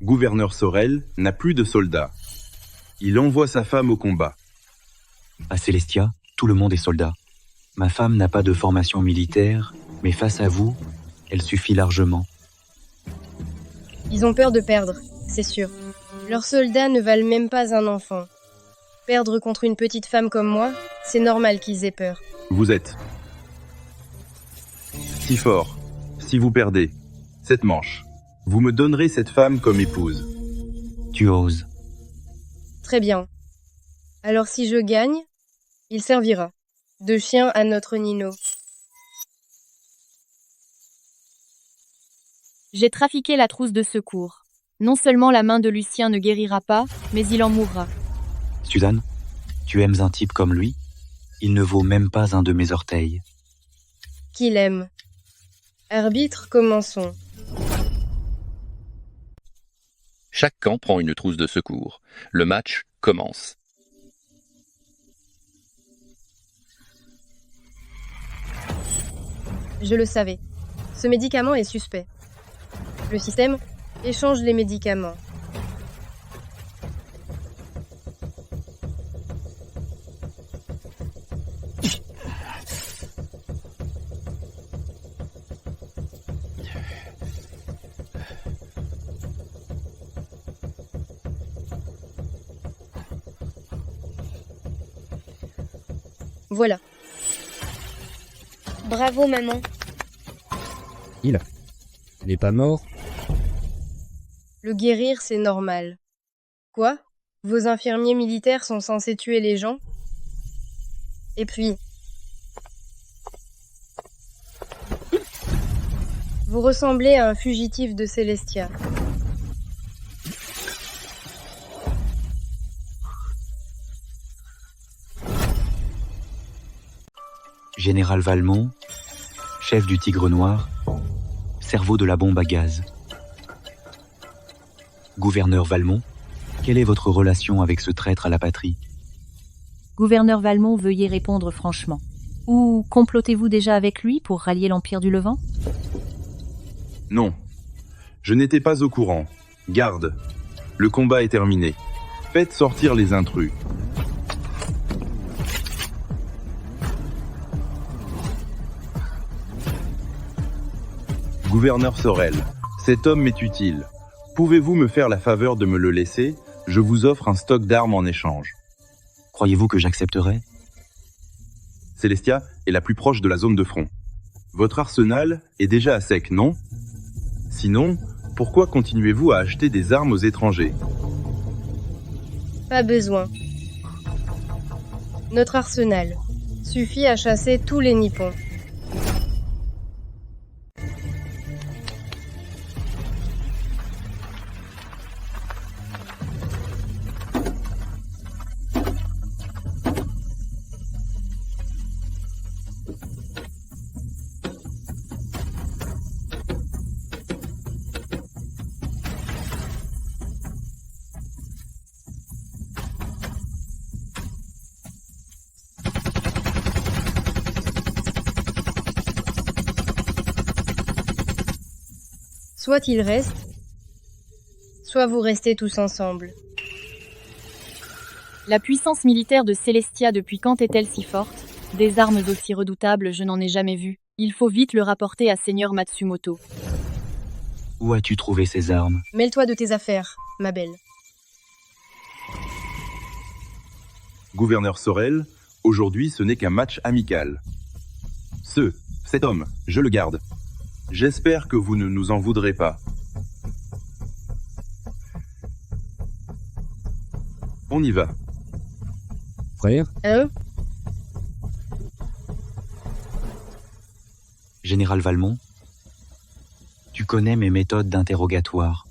Gouverneur Sorel n'a plus de soldats. Il envoie sa femme au combat. À Célestia, tout le monde est soldat. Ma femme n'a pas de formation militaire, mais face à vous, elle suffit largement. Ils ont peur de perdre, c'est sûr. Leurs soldats ne valent même pas un enfant. Perdre contre une petite femme comme moi, c'est normal qu'ils aient peur. Vous êtes si fort. Si vous perdez cette manche, vous me donnerez cette femme comme épouse. Tu oses. Très bien. Alors si je gagne, il servira de chien à notre Nino. J'ai trafiqué la trousse de secours. Non seulement la main de Lucien ne guérira pas, mais il en mourra. Suzanne, tu aimes un type comme lui? Il ne vaut même pas un de mes orteils. Qu'il aime. Arbitre, commençons. Chaque camp prend une trousse de secours. Le match commence. Je le savais. Ce médicament est suspect. Le système échange les médicaments. Voilà. bravo maman. Il n'est pas mort? Le guérir, c'est normal. Quoi? Vos infirmiers militaires sont censés tuer les gens? Et puis... Vous ressemblez à un fugitif de Célestia. Général Valmont, chef du Tigre Noir, cerveau de la bombe à gaz. Gouverneur Valmont, quelle est votre relation avec ce traître à la patrie? Gouverneur Valmont, veuillez répondre franchement. Ou complotez-vous déjà avec lui pour rallier l'Empire du Levant? Non. Je n'étais pas au courant. Garde. Le combat est terminé. Faites sortir les intrus. Gouverneur Sorel, cet homme m'est utile. Pouvez-vous me faire la faveur de me le laisser? Je vous offre un stock d'armes en échange. Croyez-vous que j'accepterai? Célestia est la plus proche de la zone de front. Votre arsenal est déjà à sec, non? Sinon, pourquoi continuez-vous à acheter des armes aux étrangers? Pas besoin. Notre arsenal suffit à chasser tous les Nippons. Soit il reste, soit vous restez tous ensemble. La puissance militaire de Célestia depuis quand est-elle si forte? Des armes aussi redoutables, je n'en ai jamais vu. Il faut vite le rapporter à Seigneur Matsumoto. Où as-tu trouvé ces armes? Mêle-toi de tes affaires, ma belle. Gouverneur Sorel, aujourd'hui ce n'est qu'un match amical. Cet homme, je le garde. J'espère que vous ne nous en voudrez pas. On y va. Frère, Allô? Général Valmont, tu connais mes méthodes d'interrogatoire.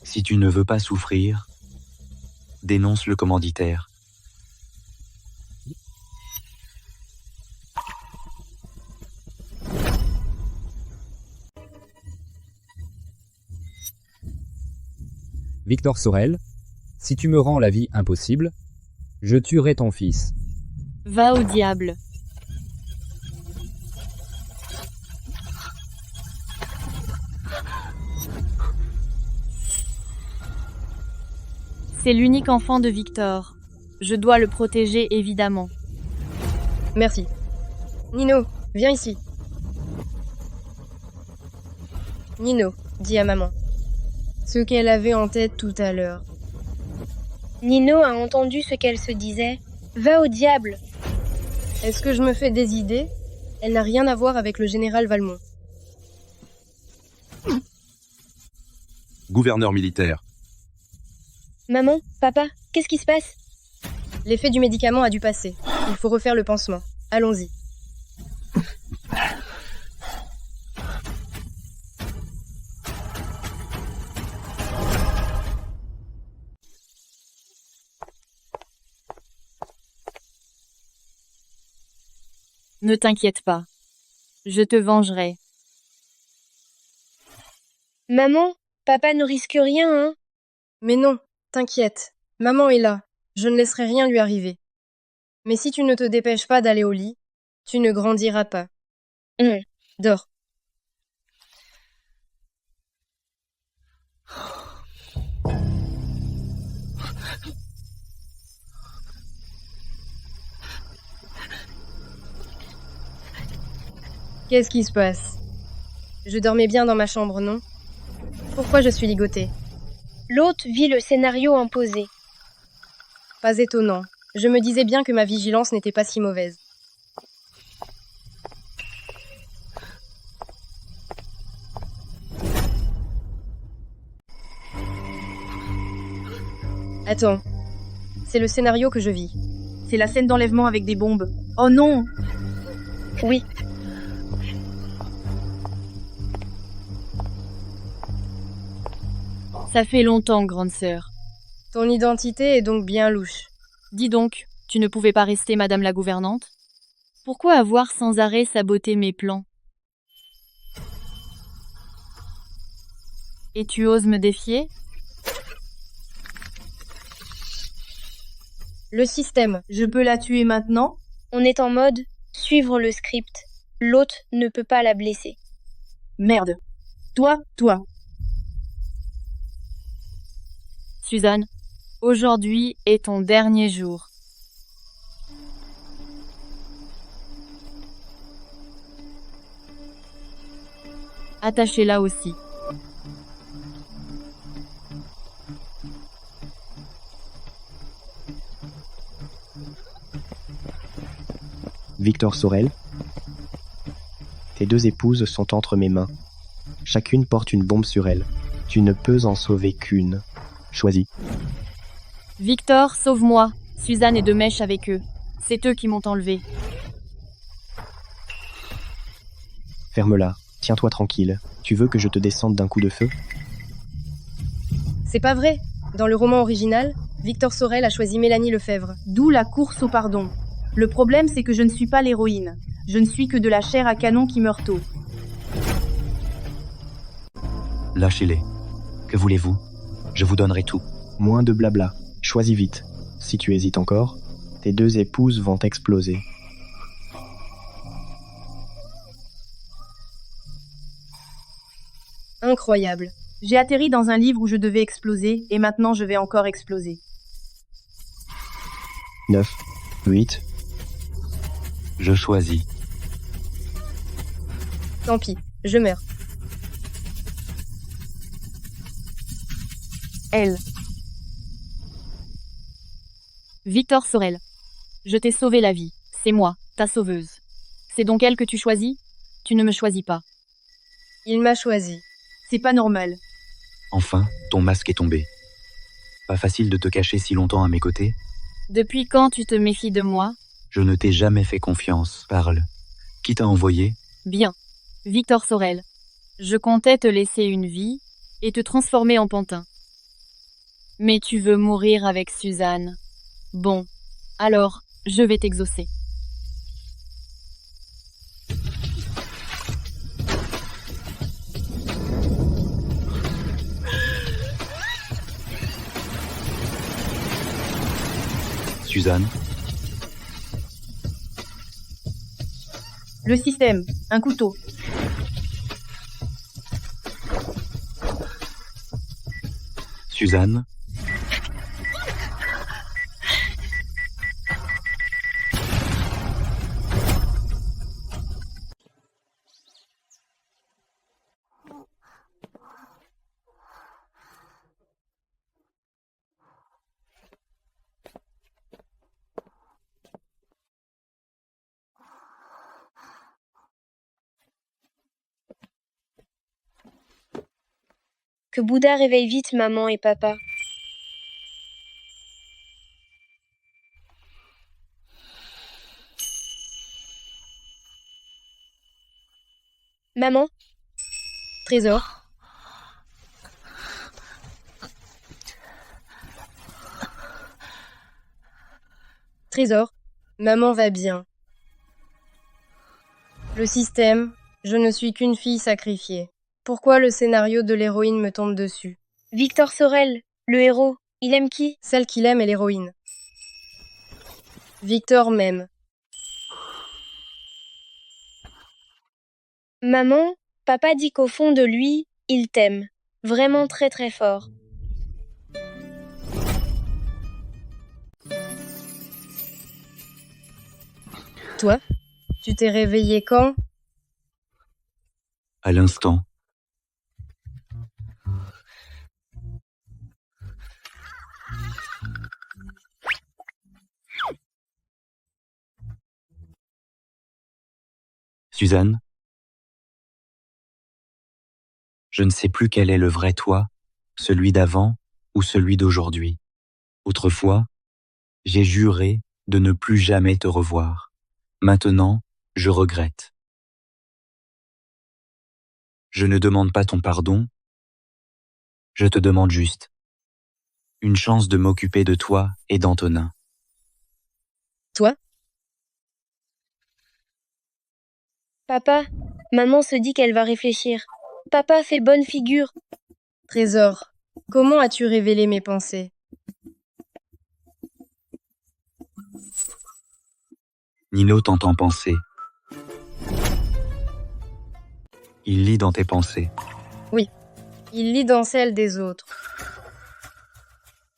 Si tu ne veux pas souffrir, dénonce le commanditaire. Victor Sorel, si tu me rends la vie impossible, je tuerai ton fils. Va au diable. C'est l'unique enfant de Victor. Je dois le protéger, évidemment. Merci. Nino, viens ici. Nino, dis à maman. Ce qu'elle avait en tête tout à l'heure. Nino a entendu ce qu'elle se disait. Va au diable. Est-ce que je me fais des idées? Elle n'a rien à voir avec le général Valmont. Gouverneur militaire. Maman, papa, qu'est-ce qui se passe? L'effet du médicament a dû passer. Il faut refaire le pansement. Allons-y. Ne t'inquiète pas. Je te vengerai. Maman, papa ne risque rien, hein? Mais non, t'inquiète. Maman est là. Je ne laisserai rien lui arriver. Mais si tu ne te dépêches pas d'aller au lit, tu ne grandiras pas. Dors. Qu'est-ce qui se passe? Je dormais bien dans ma chambre, non? Pourquoi je suis ligotée? L'hôte vit le scénario imposé. Pas étonnant. Je me disais bien que ma vigilance n'était pas si mauvaise. Attends. C'est le scénario que je vis. C'est la scène d'enlèvement avec des bombes. Oh non! Oui. Ça fait longtemps, grande sœur. Ton identité est donc bien louche. Dis donc, tu ne pouvais pas rester madame la gouvernante? Pourquoi avoir sans arrêt saboté mes plans? Et tu oses me défier? Le système. Je peux la tuer maintenant? On est en mode suivre le script. L'hôte ne peut pas la blesser. Merde. Toi. Suzanne, aujourd'hui est ton dernier jour. Attachez-la aussi. Victor Sorel, tes deux épouses sont entre mes mains. Chacune porte une bombe sur elle. Tu ne peux en sauver qu'une. Choisis. Victor, sauve-moi. Suzanne est de mèche avec eux. C'est eux qui m'ont enlevé. Ferme-la. Tiens-toi tranquille. Tu veux que je te descende d'un coup de feu? C'est pas vrai. Dans le roman original, Victor Sorel a choisi Mélanie Lefebvre. D'où la course au pardon. Le problème, c'est que je ne suis pas l'héroïne. Je ne suis que de la chair à canon qui meurt tôt. Lâchez-les. Que voulez-vous? Je vous donnerai tout. Moins de blabla. Choisis vite. Si tu hésites encore, tes deux épouses vont exploser. Incroyable. J'ai atterri dans un livre où je devais exploser, et maintenant je vais encore exploser. 9, 8. Je choisis. Tant pis, je meurs. Elle. Victor Sorel. Je t'ai sauvé la vie. C'est moi, ta sauveuse. C'est donc elle que tu choisis? Tu ne me choisis pas. Il m'a choisi. C'est pas normal. Enfin, ton masque est tombé. Pas facile de te cacher si longtemps à mes côtés. Depuis quand tu te méfies de moi? Je ne t'ai jamais fait confiance. Parle. Qui t'a envoyé? Bien. Victor Sorel. Je comptais te laisser une vie et te transformer en pantin. Mais tu veux mourir avec Suzanne. Bon. Alors, je vais t'exaucer. Suzanne? Le système. Un couteau. Suzanne? Que Bouddha réveille vite maman et papa. Maman? Trésor? Trésor, maman va bien. Le système, je ne suis qu'une fille sacrifiée. Pourquoi le scénario de l'héroïne me tombe dessus? Victor Sorel, le héros, il aime qui? Celle qu'il aime est l'héroïne. Victor m'aime. Maman, papa dit qu'au fond de lui, il t'aime. Vraiment très très fort. Toi, tu t'es réveillé quand? À l'instant. Suzanne? Je ne sais plus quel est le vrai toi, celui d'avant ou celui d'aujourd'hui. Autrefois, j'ai juré de ne plus jamais te revoir. Maintenant, je regrette. Je ne demande pas ton pardon, je te demande juste une chance de m'occuper de toi et d'Antonin. Toi? Papa, maman se dit qu'elle va réfléchir. Papa fait bonne figure. Trésor, comment as-tu révélé mes pensées? Nino t'entend penser. Il lit dans tes pensées. Oui, il lit dans celles des autres.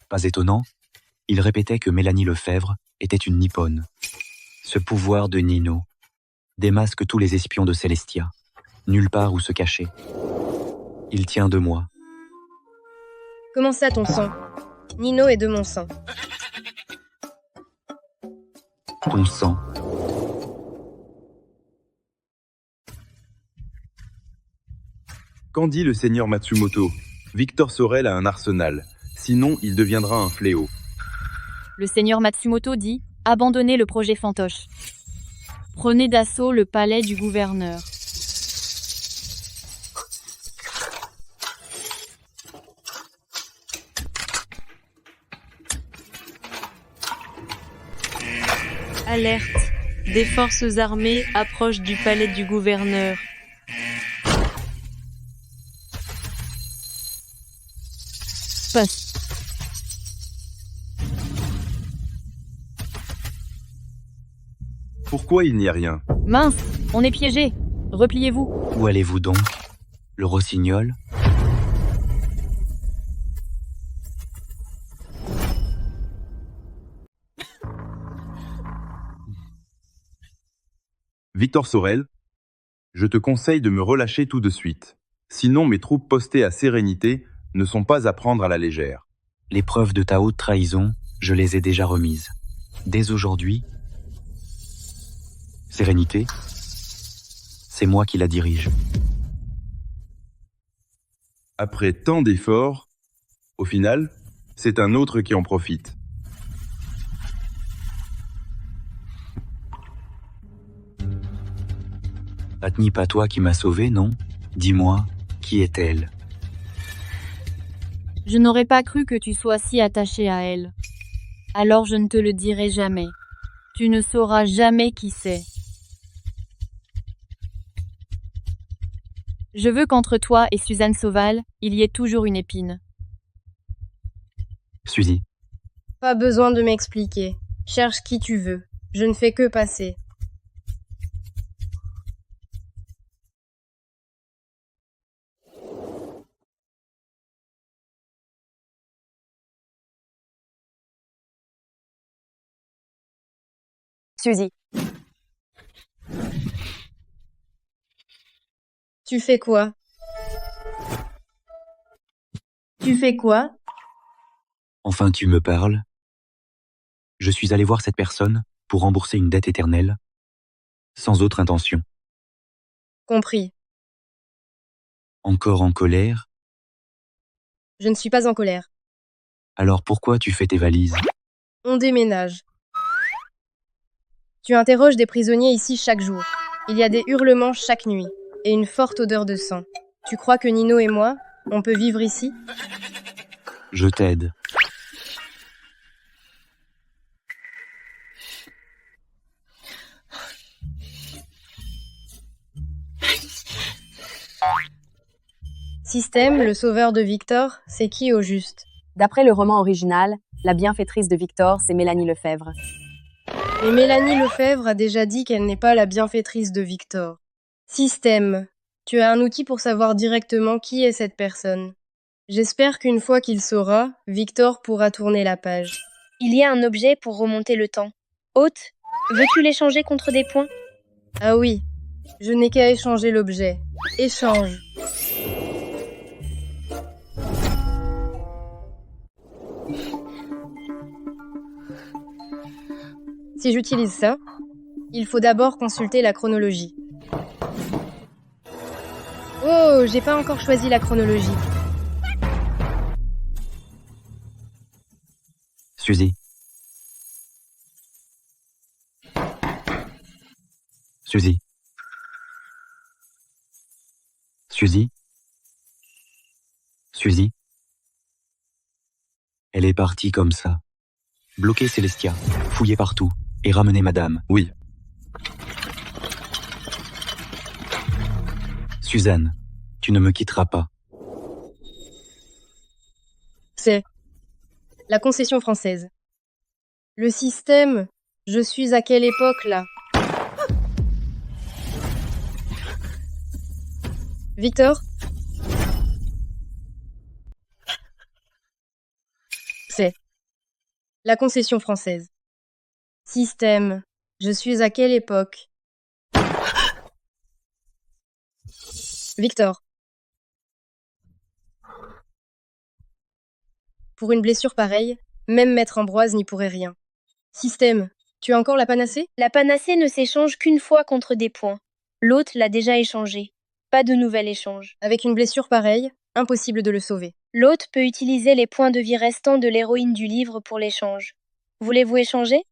Pas étonnant, il répétait que Mélanie Lefebvre était une nippone. Ce pouvoir de Nino démasque tous les espions de Célestia. Nulle part où se cacher. Il tient de moi. Comment ça ton sang? Nino est de mon sang. Ton sang. Qu'en dit le seigneur Matsumoto? Victor Sorel a un arsenal. Sinon, il deviendra un fléau. Le seigneur Matsumoto dit « Abandonnez le projet fantoche. Prenez d'assaut le palais du gouverneur. » Alerte. Des forces armées approchent du palais du gouverneur. Passe. Pourquoi il n'y a rien? Mince, on est piégé. Repliez-vous. Où allez-vous donc? Le rossignol? Victor Sorel, je te conseille de me relâcher tout de suite. Sinon, mes troupes postées à Sérénité ne sont pas à prendre à la légère. Les preuves de ta haute trahison, je les ai déjà remises. Dès aujourd'hui, Sérénité, c'est moi qui la dirige. Après tant d'efforts, au final, c'est un autre qui en profite. Atni, pas toi qui m'as sauvé, non? Dis-moi, qui est-elle? Je n'aurais pas cru que tu sois si attaché à elle. Alors je ne te le dirai jamais. Tu ne sauras jamais qui c'est. Je veux qu'entre toi et Suzanne Sauval, il y ait toujours une épine. Suzy. Pas besoin de m'expliquer. Cherche qui tu veux. Je ne fais que passer. Suzy. Tu fais quoi? Tu fais quoi? Enfin, tu me parles? Je suis allé voir cette personne pour rembourser une dette éternelle, sans autre intention. Compris. Encore en colère? Je ne suis pas en colère. Alors pourquoi tu fais tes valises? On déménage. Tu interroges des prisonniers ici chaque jour. Il y a des hurlements chaque nuit et une forte odeur de sang. Tu crois que Nino et moi, on peut vivre ici? Je t'aide. Système, le sauveur de Victor, c'est qui au juste? D'après le roman original, la bienfaitrice de Victor, c'est Mélanie Lefebvre. Et Mélanie Lefebvre a déjà dit qu'elle n'est pas la bienfaitrice de Victor. Système, tu as un outil pour savoir directement qui est cette personne. J'espère qu'une fois qu'il saura, Victor pourra tourner la page. Il y a un objet pour remonter le temps. Hôte, veux-tu l'échanger contre des points? Ah oui, je n'ai qu'à échanger l'objet. Échange. Si j'utilise ça, il faut d'abord consulter la chronologie. Oh, j'ai pas encore choisi la chronologie. Suzy. Suzy. Suzy. Suzy. Elle est partie comme ça. Bloquer Célestia, fouiller partout, et ramener madame. Oui. Suzanne, tu ne me quitteras pas. C'est la concession française. Le système, je suis à quelle époque là? Victor? C'est la concession française. Système, je suis à quelle époque? Victor. Pour une blessure pareille, même Maître Ambroise n'y pourrait rien. Système, tu as encore la panacée? La panacée ne s'échange qu'une fois contre des points. L'hôte l'a déjà échangé. Pas de nouvel échange. Avec une blessure pareille, impossible de le sauver. L'hôte peut utiliser les points de vie restants de l'héroïne du livre pour l'échange. Voulez-vous échanger?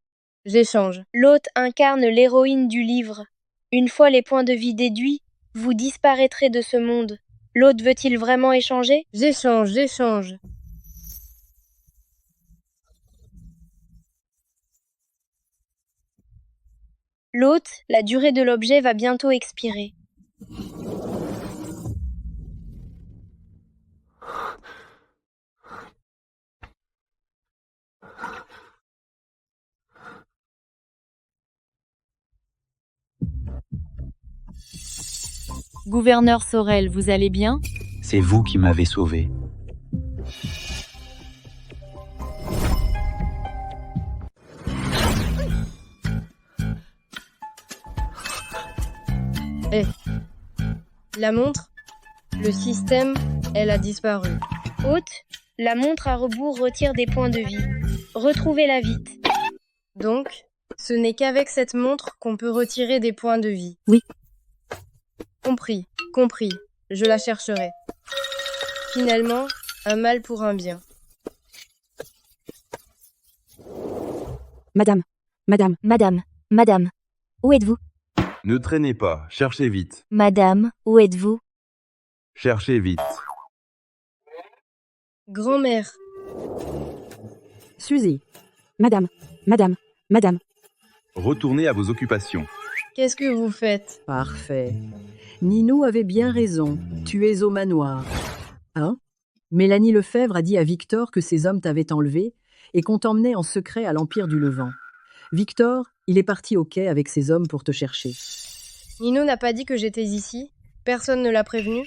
J'échange. L'hôte incarne l'héroïne du livre. Une fois les points de vie déduits, vous disparaîtrez de ce monde. L'hôte veut-il vraiment échanger? J'échange. L'hôte, la durée de l'objet va bientôt expirer. Gouverneur Sorel, vous allez bien? C'est vous qui m'avez sauvé. La montre? Le système, elle a disparu. Hôte, la montre à rebours retire des points de vie. Retrouvez-la vite. Donc, ce n'est qu'avec cette montre qu'on peut retirer des points de vie. Oui. Compris, compris. Je la chercherai. Finalement, un mal pour un bien. Madame, où êtes-vous? Ne traînez pas, cherchez vite. Madame, où êtes-vous? Cherchez vite. Grand-mère. Suzy. Madame. Retournez à vos occupations. Qu'est-ce que vous faites? Parfait. Ninou avait bien raison. Tu es au manoir. Hein? Mélanie Lefebvre a dit à Victor que ces hommes t'avaient enlevé et qu'on t'emmenait en secret à l'Empire du Levant. Victor, il est parti au quai avec ses hommes pour te chercher. Nino n'a pas dit que j'étais ici? Personne ne l'a prévenu?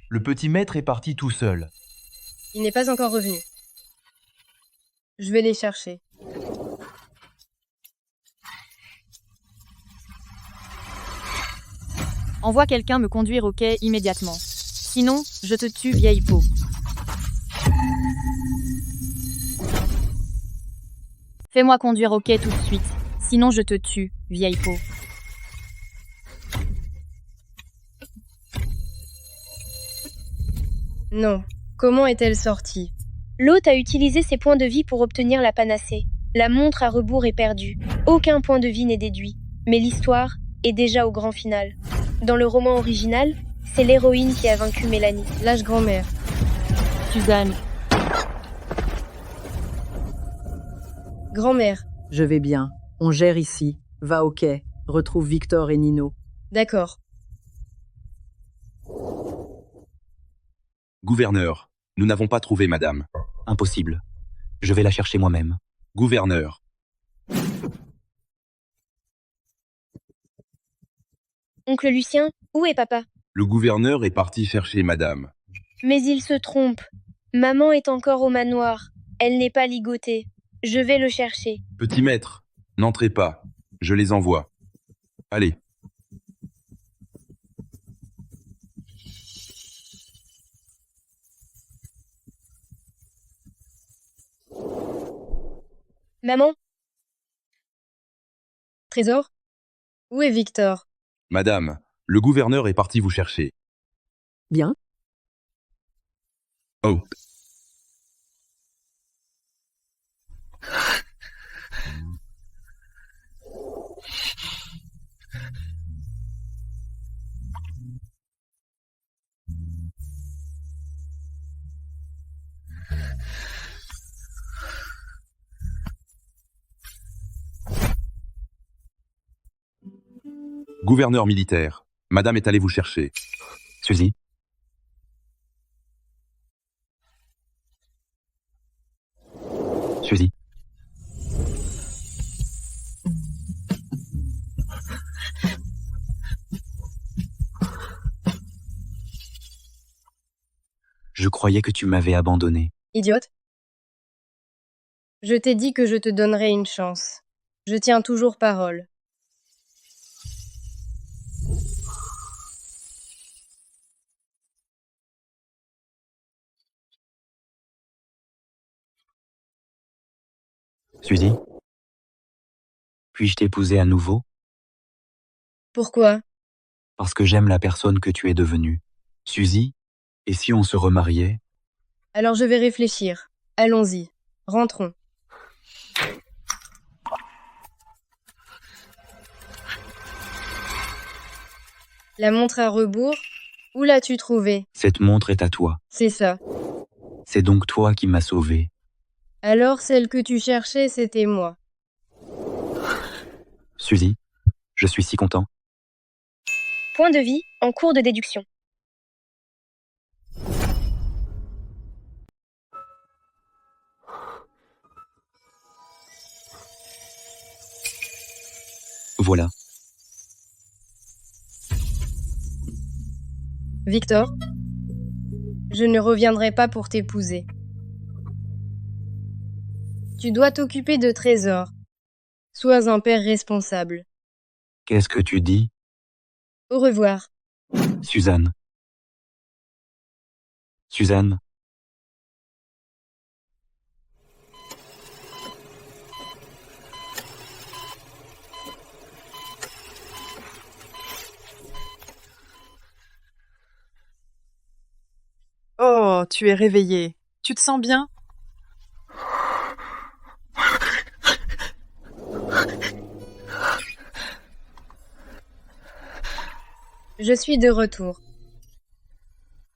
Le petit maître est parti tout seul. Il n'est pas encore revenu. Je vais les chercher. Envoie quelqu'un me conduire au quai immédiatement. Sinon, je te tue, vieille peau. Fais-moi conduire au quai tout de suite. Sinon, je te tue, vieille peau. Non. Comment est-elle sortie? L'hôte a utilisé ses points de vie pour obtenir la panacée. La montre à rebours est perdue. Aucun point de vie n'est déduit. Mais l'histoire est déjà au grand final. Dans le roman original, c'est l'héroïne qui a vaincu Mélanie. Lâche grand-mère. Suzanne. Grand-mère. Je vais bien. On gère ici. Va au quai. Retrouve Victor et Nino. D'accord. Gouverneur, nous n'avons pas trouvé madame. Impossible. Je vais la chercher moi-même. Gouverneur. Oncle Lucien, où est papa? Le gouverneur est parti chercher madame. Mais il se trompe. Maman est encore au manoir. Elle n'est pas ligotée. Je vais le chercher. Petit maître, n'entrez pas. Je les envoie. Allez. Maman? Trésor? Où est Victor? Madame, le gouverneur est parti vous chercher. Bien. Oh. Gouverneur militaire, madame est allée vous chercher. Suzy? Suzy? Je croyais que tu m'avais abandonné. Idiote. Je t'ai dit que je te donnerais une chance. Je tiens toujours parole. Suzy? Puis-je t'épouser à nouveau? Pourquoi? Parce que j'aime la personne que tu es devenue. Suzy, et si on se remariait? Alors je vais réfléchir. Allons-y. Rentrons. La montre à rebours? Où l'as-tu trouvée? Cette montre est à toi. C'est ça. C'est donc toi qui m'as sauvé. Alors celle que tu cherchais, c'était moi. Suzy, je suis si content. Point de vie en cours de déduction. Voilà. Victor, je ne reviendrai pas pour t'épouser. Tu dois t'occuper de Trésor. Sois un père responsable. Qu'est-ce que tu dis? Au revoir. Suzanne. Suzanne. Oh, tu es réveillée. Tu te sens bien? Je suis de retour.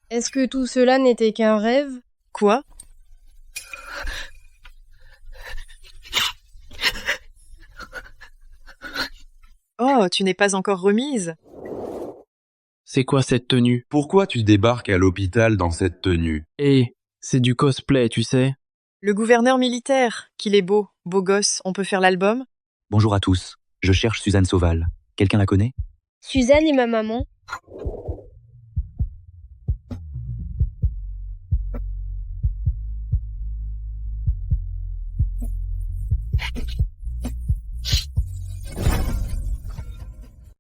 Est-ce que tout cela n'était qu'un rêve? Quoi? Oh, tu n'es pas encore remise? C'est quoi cette tenue? Pourquoi tu débarques à l'hôpital dans cette tenue? C'est du cosplay, tu sais. Le gouverneur militaire, qu'il est beau, beau gosse, on peut faire l'album? Bonjour à tous. Je cherche Suzanne Sauval. Quelqu'un la connaît? Suzanne est ma maman.